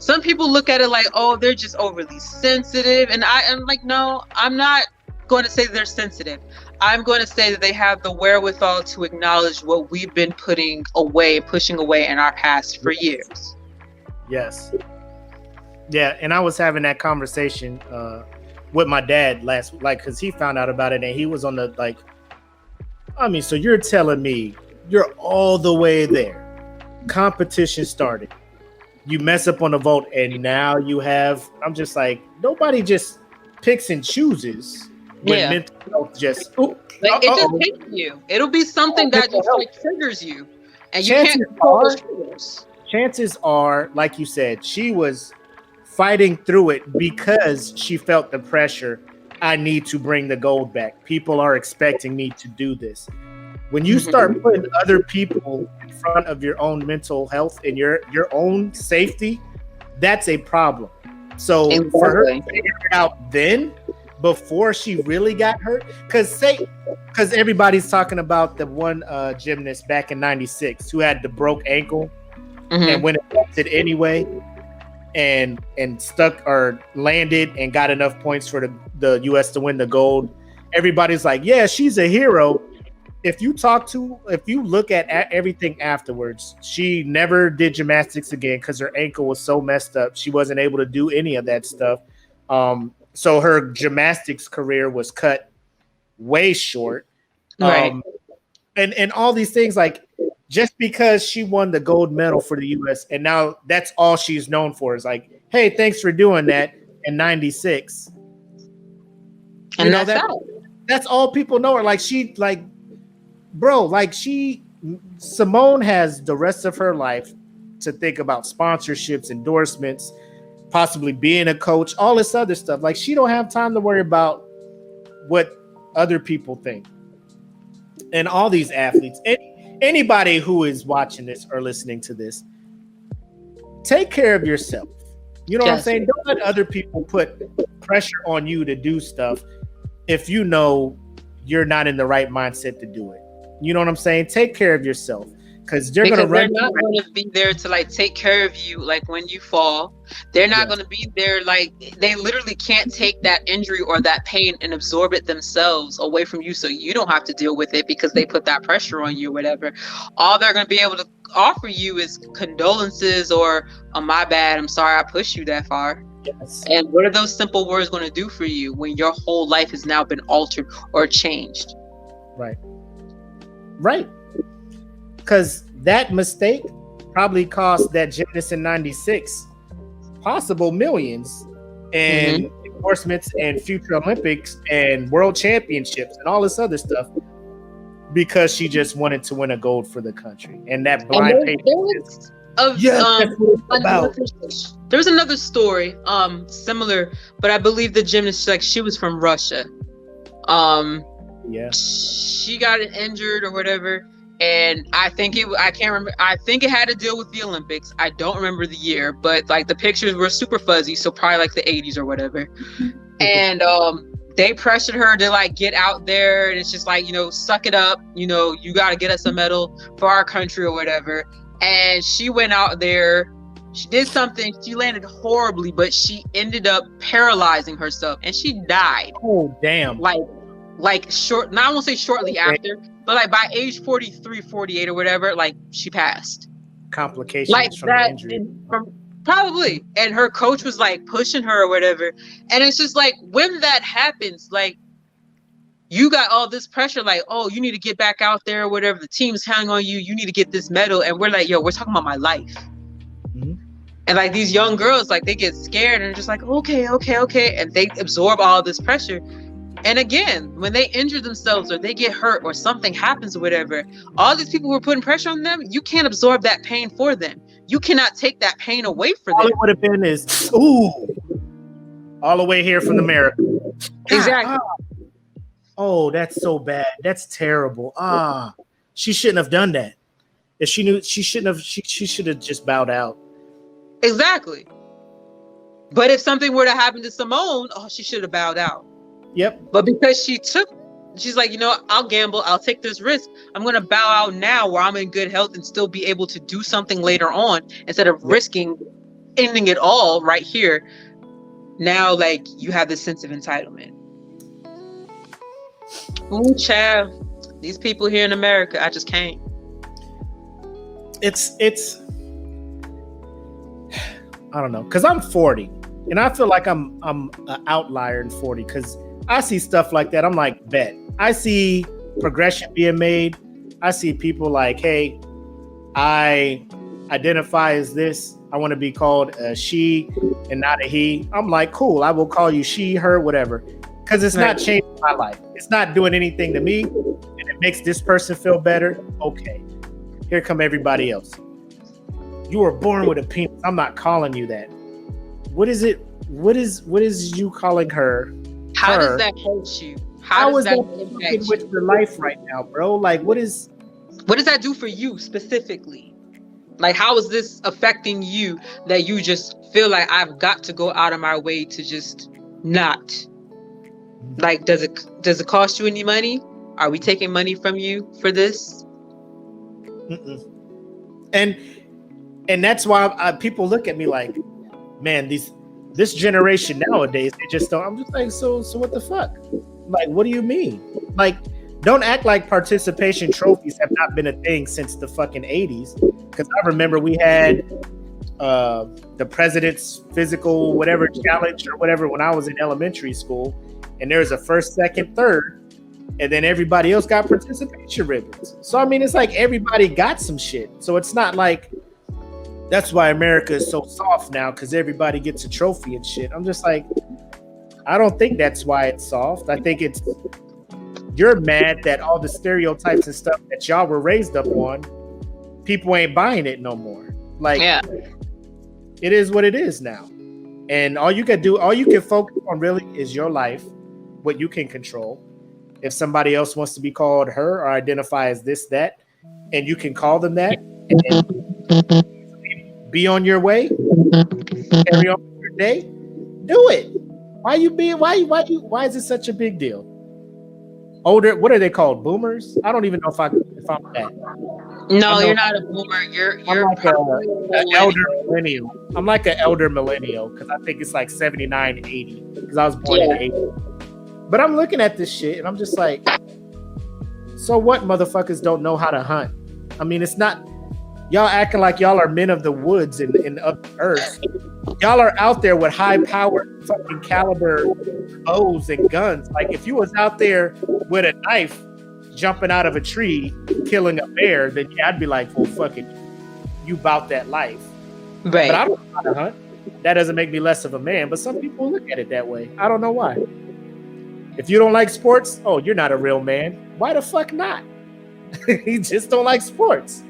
some people look at it like, oh, they're just overly sensitive. And I'm like, no, I'm not going to say they're sensitive. I'm going to say that they have the wherewithal to acknowledge what we've been pushing away in our past for years. Yes. Yeah, and I was having that conversation with my dad because he found out about it, and he was on the so you're telling me you're all the way there. Competition started. You mess up on the vote, and now I'm just like, nobody just picks and chooses when mental health just it just hits you. It'll be something that just triggers you, and you can't control those triggers. Chances are, like you said, she was fighting through it because she felt the pressure. I need to bring the gold back. People are expecting me to do this. When you start putting other people in front of your own mental health and your own safety, that's a problem. So for her to figure it out then, before she really got hurt, because everybody's talking about the one gymnast back in '96 who had the broke ankle and went it anyway, and stuck or landed and got enough points for the U.S. to win the gold. Everybody's like, yeah, she's a hero. If you look at everything afterwards, she never did gymnastics again because her ankle was so messed up. She wasn't able to do any of that stuff. So her gymnastics career was cut way short. Right. And all these things, like, just because she won the gold medal for the U.S. and now that's all she's known for is like, hey, thanks for doing that in '96. And that's all people know her. Simone has the rest of her life to think about sponsorships, endorsements, possibly being a coach, all this other stuff. Like, she don't have time to worry about what other people think. And all these athletes, anybody who is watching this or listening to this, take care of yourself. You know what I'm saying? Don't let other people put pressure on you to do stuff if you know you're not in the right mindset to do it. You know what I'm saying? Take care of yourself, because they're not going to be there to take care of you when you fall. They're not going to be there. They literally can't take that injury or that pain and absorb it themselves away from you, so you don't have to deal with it because they put that pressure on you or whatever. All they're going to be able to offer you is condolences or, oh, my bad, I'm sorry I pushed you that far. Yes. And what are those simple words going to do for you when your whole life has now been altered or changed? Right. Because that mistake probably cost that gymnast in '96 possible millions and endorsements and future Olympics and world championships and all this other stuff, because she just wanted to win a gold for the country. And that blind patient there's another story similar, but I believe the gymnast, she was from Russia. She got injured or whatever, and I can't remember. I think it had to deal with the Olympics. I don't remember the year, but the pictures were super fuzzy, so probably the 80s or whatever. And they pressured her to get out there, and it's just suck it up. You got to get us a medal for our country or whatever. And she went out there. She did something. She landed horribly, but she ended up paralyzing herself, and she died. Oh, damn! Short. Now I won't say shortly after, but by age 43, 48 or whatever, she passed. Complications from the injury. Probably. And her coach was pushing her or whatever. And it's just when that happens, you got all this pressure, oh, you need to get back out there or whatever. The team's counting on you. You need to get this medal. And we're we're talking about my life. Mm-hmm. And these young girls, they get scared and just okay. And they absorb all this pressure. And again, when they injure themselves or they get hurt or something happens or whatever, all these people who are putting pressure on them, you can't absorb that pain for them. You cannot take that pain away from them. All it would have been is, ooh, all the way here from the mirror. Exactly. Oh, that's so bad. That's terrible. She shouldn't have done that. If she knew, she shouldn't have. She should have just bowed out. Exactly. But if something were to happen to Simone, she should have bowed out. Yep. But because she's I'll gamble. I'll take this risk. I'm going to bow out now where I'm in good health and still be able to do something later on instead of risking ending it all right here. Now, like, you have this sense of entitlement. Ooh, child. These people here in America, I just can't. It's I don't know, because I'm 40 and I feel like I'm an outlier in 40 because I see stuff like that. I'm like, bet. I see progression being made. I see people like, hey, I identify as this. I want to be called a she and not a he. I'm like, cool. I will call you she, her, whatever. Because it's not changing my life. It's not doing anything to me. And it makes this person feel better. Okay. Here come everybody else. You were born with a penis. I'm not calling you that. What is it? What is you calling her? How does that hurt you? How is that impact with your life right now, bro? Like, what does that do for you specifically? Like, how is this affecting you that you just feel like I've got to go out of my way to just not? Like, does it cost you any money? Are we taking money from you for this? Mm-mm. And that's why people look at me like, man, this generation nowadays, they just don't. I'm just like, so what the fuck? Like, what do you mean? Like, don't act like participation trophies have not been a thing since the fucking 80s. Because I remember we had the president's physical whatever challenge or whatever when I was in elementary school, and there was a first, second, third, and then everybody else got participation ribbons. So I mean, it's like everybody got some shit. So it's not like that's why America is so soft now, because everybody gets a trophy and shit. I'm just like, I don't think that's why it's soft. I think it's you're mad that all the stereotypes and stuff that y'all were raised up on, people ain't buying it no more. Like, yeah. It is what it is now. And all you can focus on really is your life, what you can control. If somebody else wants to be called her or identify as this, that, and you can call them that and be on your way, carry on your day, do it. Why is it such a big deal? Older, what are they called? Boomers? I don't even know if I'm that. No, you're not a boomer. You're like an elder millennial. I'm like an elder millennial because I think it's like 79, 80 because I was born in 80. But I'm looking at this shit and I'm just like, so what? Motherfuckers don't know how to hunt. I mean, it's not. Y'all acting like y'all are men of the woods and of the earth. Y'all are out there with high-powered fucking caliber bows and guns. Like, if you was out there with a knife jumping out of a tree, killing a bear, then yeah, I'd be like, well, fuck it. You bout that life. Right. But I don't know how to hunt. That doesn't make me less of a man, but some people look at it that way. I don't know why. If you don't like sports, oh, you're not a real man. Why the fuck not? You just don't like sports.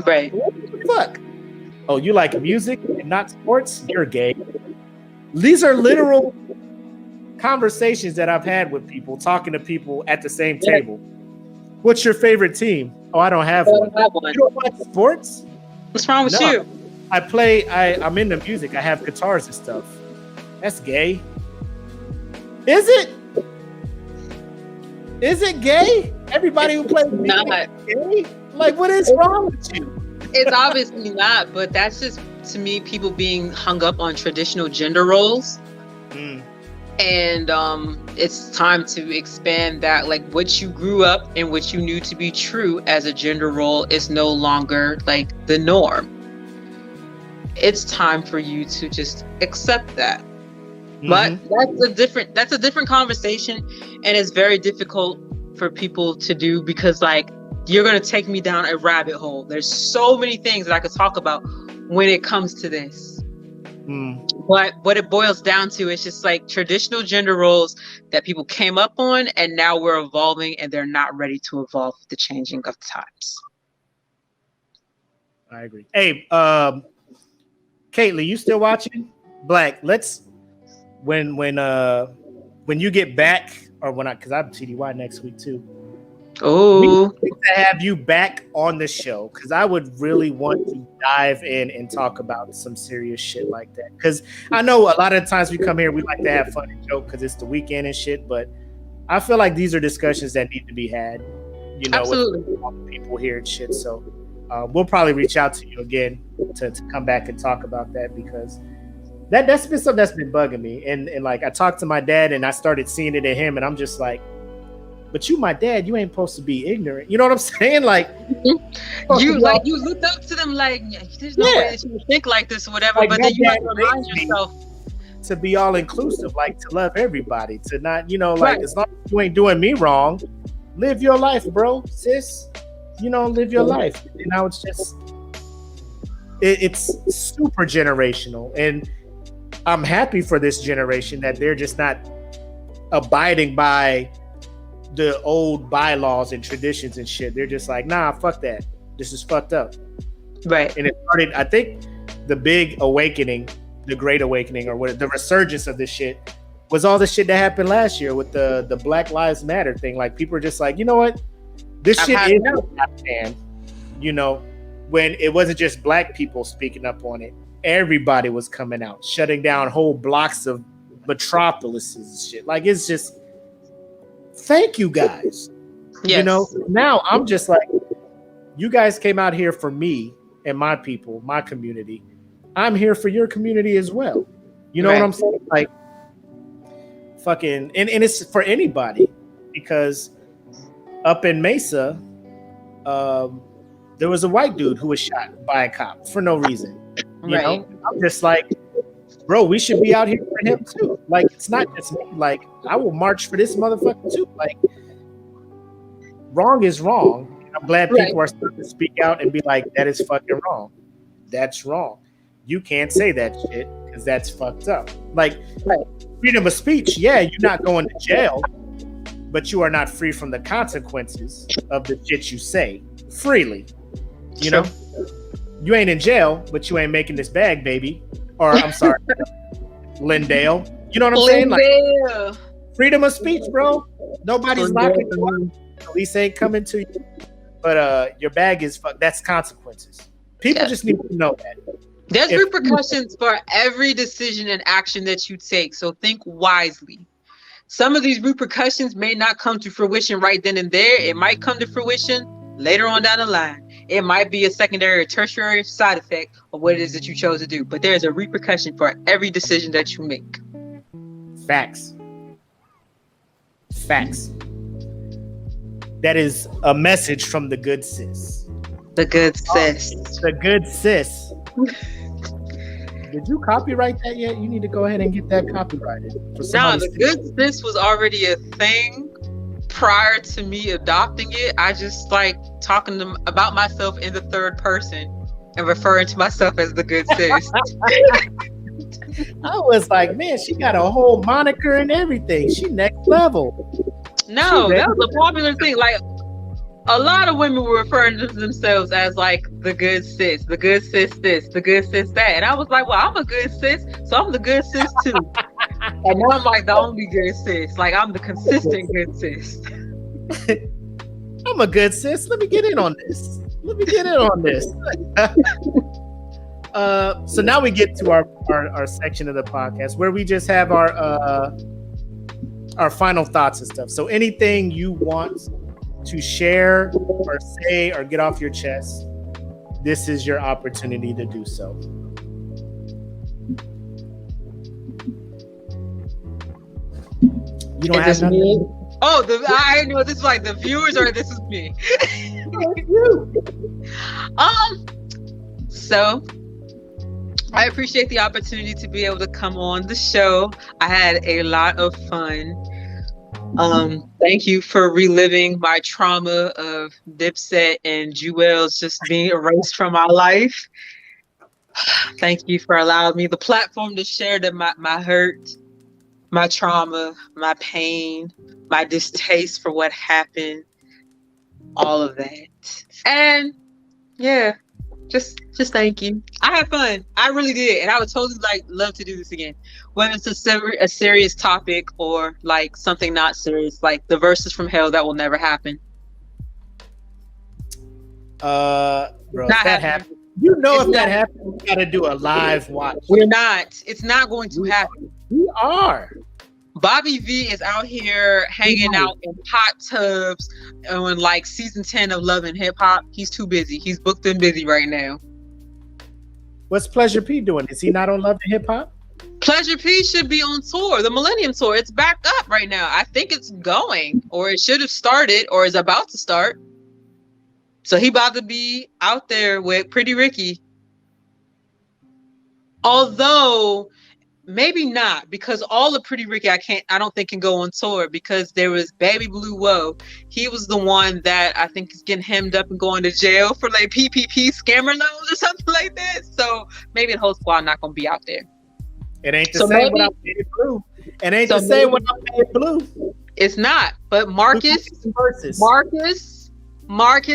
Right. What the fuck? Oh, you like music and not sports? You're gay. These are literal conversations that I've had with people, talking to people at the same table. What's your favorite team? Oh, I don't have one. You don't like sports? What's wrong with you? I'm into music. I have guitars and stuff. That's gay. Is it? Is it gay? Everybody who plays music is gay? Like, what is wrong with you? It's obviously not, but that's just, to me, people being hung up on traditional gender roles. And it's time to expand that. Like, what you grew up and what you knew to be true as a gender role is no longer like the norm. It's time for you to just accept that. But that's a different conversation, and it's very difficult for people to do because, like, you're going to take me down a rabbit hole. There's so many things that I could talk about when it comes to this. But what it boils down to is just like traditional gender roles that people came up on, and now we're evolving, and they're not ready to evolve with the changing of the times. I agree. Hey, Caitlin, you still watching? Black, let's when you get back, or when because I'm TDY next week too. Oh, we need to have you back on the show because I would really want to dive in and talk about some serious shit like that. Because I know a lot of times we come here, we like to have fun and joke because it's the weekend and shit. But I feel like these are discussions that need to be had. You know, with all the people here and shit. So we'll probably reach out to you again to come back and talk about that because That's been something that's been bugging me. And like I talked to my dad and I started seeing it in him, and I'm just like, but you my dad, you ain't supposed to be ignorant. You know what I'm saying? Like you looked up to them like there's no way that you would think like this or whatever, like, but then you have to remind yourself to be all inclusive, like to love everybody, to not, like as long as you ain't doing me wrong, live your life, bro, sis. Live your life. It's just it's super generational, and I'm happy for this generation that they're just not abiding by the old bylaws and traditions and shit. They're just like, nah, fuck that. This is fucked up. Right. And it started, I think, the big awakening, the great awakening, or what the resurgence of this shit was all the shit that happened last year with the Black Lives Matter thing. Like people are just like, you know what? This shit is happening. When it wasn't just black people speaking up on it, everybody was coming out, shutting down whole blocks of metropolises and shit. Like it's just, thank you guys. Yes. Now I'm just like, you guys came out here for me and my people, my community. I'm here for your community as well. You know what I'm saying? Like fucking, and it's for anybody, because up in Mesa, there was a white dude who was shot by a cop for no reason. You know, I'm just like, bro, we should be out here for him too. Like, it's not just me. Like, I will march for this motherfucker too. Like, wrong is wrong. I'm glad people are starting to speak out and be like, that is fucking wrong. That's wrong. You can't say that shit because that's fucked up. Like, freedom of speech, yeah, you're not going to jail, but you are not free from the consequences of the shit you say freely. You know? You ain't in jail, but you ain't making this bag, baby. Or I'm sorry, Lyndale. You know what I'm saying? Like, freedom of speech, bro. Nobody's locking you up. Police ain't coming to you. But your bag is fucked. That's consequences. People just need to know that. There's repercussions for every decision and action that you take. So think wisely. Some of these repercussions may not come to fruition right then and there. It might come to fruition later on down the line. It might be a secondary or tertiary side effect of what it is that you chose to do. But there's a repercussion for every decision that you make. Facts. That is a message from the Good Sis. The Good Sis. The Good Sis. Did you copyright that yet? You need to go ahead and get that copyrighted. No, the Good Sis was already a thing prior to me adopting it. I just like talking about myself in the third person and referring to myself as the Good Sis. I was like, man, she got a whole moniker and everything. She next level. No, that was a popular thing. Like, a lot of women were referring to themselves as like the Good Sis, the Good Sis this, the Good Sis that. And I was like, well, I'm a good sis, so I'm the Good Sis too. And now I'm like the only good sis. Like, I'm the consistent good sis. I'm a good sis. Let me get in on this. So now we get to our section of the podcast where we just have our final thoughts and stuff. So anything you want to share or say or get off your chest, this is your opportunity to do so. You don't have nothing? Oh, I know this is like the viewers, or this is me. So I appreciate the opportunity to be able to come on the show. I had a lot of fun. Thank you for reliving my trauma of Dipset and Jewels just being erased from my life. Thank you for allowing me the platform to share my hurt, my trauma, my pain, my distaste for what happened, all of that. And yeah, just thank you. I had fun. I really did. And I would totally love to do this again. Whether it's a serious topic or like something not serious, like the Verses from Hell, that will never happen. Bro, if that happens, you know, if that happens, we gotta do a live watch. We're not. It's not going to happen. We are. Bobby V is out here hanging out in hot tubs on like season 10 of Love and Hip Hop. He's too busy. He's booked and busy right now. What's Pleasure P doing? Is he not on Love and Hip Hop? Pleasure P should be on tour, the Millennium Tour. It's back up right now. I think it's going, or it should have started, or is about to start. So he about to be out there with Pretty Ricky. Although maybe not, because all of Pretty Ricky I don't think can go on tour, because there was Baby Blue Woe. He was the one that I think is getting hemmed up and going to jail for like PPP scammer loans or something like that. So maybe the whole squad not gonna be out there. It ain't the same without Baby Blue. It ain't the same without Baby Blue. It's not. But Marcus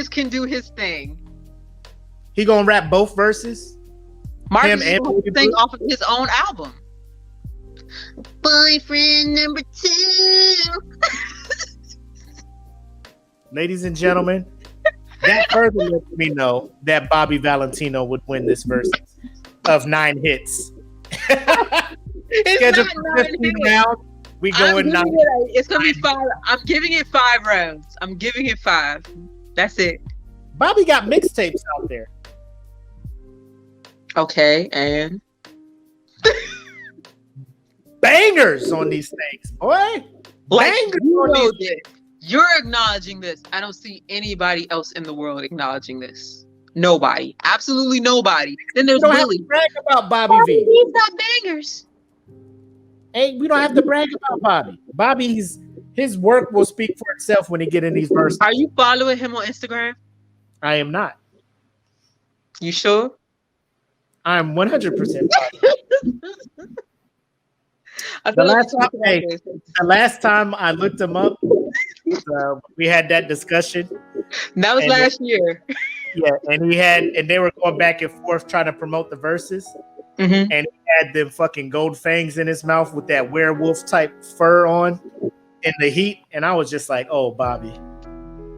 can do his thing. He gonna rap both verses. Marcus is gonna sing off of his own album. Boyfriend number 2. Ladies and gentlemen, that further lets me know that Bobby Valentino would win this verse of 9 hits. It's not 9 hits. Rounds. We going 9. It's gonna be 5. I'm giving it 5 rounds. I'm giving it 5. That's it. Bobby got mixtapes out there. Okay, and bangers on these things, boy. Like, Bangers you on know these this. You're acknowledging this. I don't see anybody else in the world acknowledging this. Nobody. Absolutely nobody. Then there's Willie. Willie. Brag about Bobby V. He's got bangers. Hey, we don't have to brag about Bobby. Bobby's his work will speak for itself when he get in these verses. Are you following him on Instagram? I am not. You sure? I'm 100%. The last time I looked him up, we had that discussion. That was last year. Yeah, and they were going back and forth trying to promote the verses. Mm-hmm. And he had them fucking gold fangs in his mouth with that werewolf type fur on in the heat. And I was just like, oh, Bobby.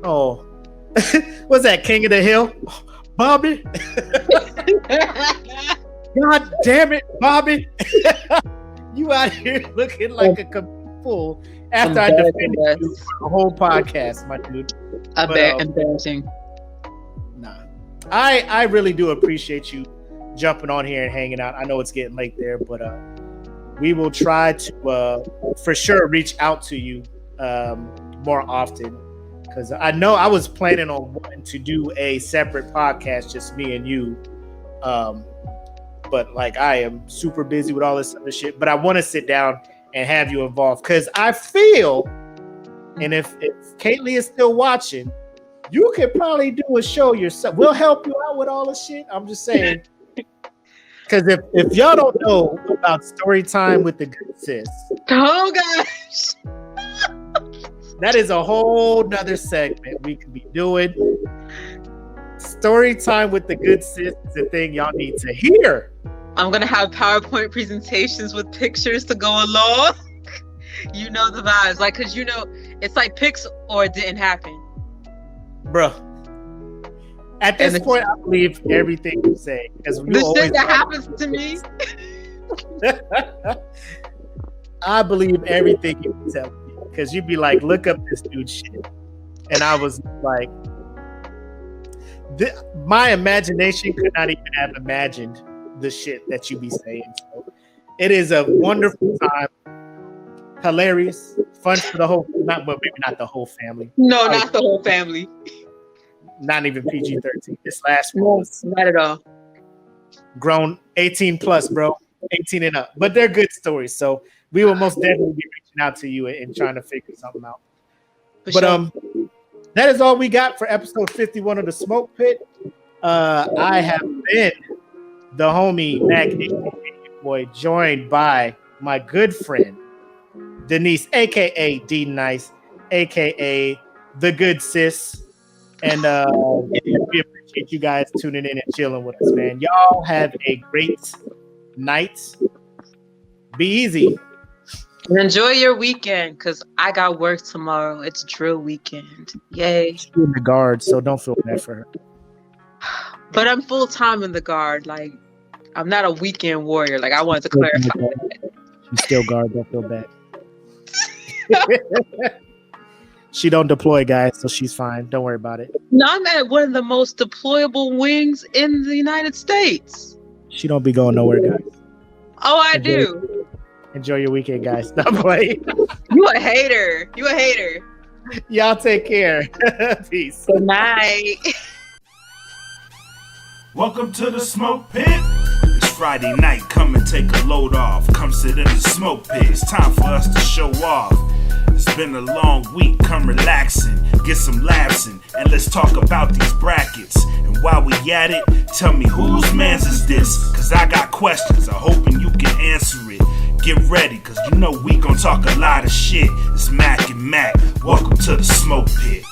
Oh, what's that, King of the Hill? Bobby? God damn it, Bobby. You out here looking like a fool after I defended you for the whole podcast, my dude. Embarrassing. Nah. I really do appreciate you jumping on here and hanging out. I know it's getting late there, but we will try to for sure reach out to you more often, because I know I was planning on wanting to do a separate podcast, just me and you, but like I am super busy with all this other shit. But I want to sit down and have you involved, because I feel, and if Kaylee is still watching, you could probably do a show yourself. We'll help you out with all the shit. I'm just saying. Because if y'all don't know about story time with the Good Sis, oh gosh, that is a whole nother segment we could be doing. Story time with the Good Sis is a thing y'all need to hear. I'm gonna have PowerPoint presentations with pictures to go along. You know the vibes, like, cause you know it's like pics or it didn't happen, bro. At this point, I believe everything you say. The shit that happens to me. I believe everything you tell me, because you'd be like, look up this dude's shit. And I was like, my imagination could not even have imagined the shit that you be saying. So it is a wonderful time. Hilarious. Fun for the whole, maybe not the whole family. No, not the whole family. Not even PG-13. This last one was not at all. Grown 18 plus, bro. 18 and up. But they're good stories. So we will most definitely be reaching out to you and trying to figure something out. But that is all we got for episode 51 of the Smoke Pit. I have been the homie Mac Boy, joined by my good friend Denise, aka D Nice, aka the Good Sis. And we appreciate you guys tuning in and chilling with us, man. Y'all have a great night. Be easy. And enjoy your weekend, because I got work tomorrow. It's drill weekend. Yay. She's in the guard, so don't feel bad for her. But I'm full-time in the guard. Like, I'm not a weekend warrior. Like, I wanted to clarify that. She's still guard, don't feel bad. She don't deploy, guys, so she's fine. Don't worry about it. No, I'm at one of the most deployable wings in the United States. She don't be going nowhere, guys. Oh, I do. Enjoy your weekend, guys. Stop playing. You a hater. You a hater. Y'all take care. Peace. Good night. Welcome to the Smoke Pit. It's Friday night, come and take a load off. Come sit in the Smoke Pit, it's time for us to show off. It's been a long week, come relaxing, get some laughs in, and let's talk about these brackets. And while we at it, tell me whose mans is this? Cause I got questions, I'm hoping you can answer it. Get ready, cause you know we gon' talk a lot of shit. It's Mac and Mac, welcome to the Smoke Pit.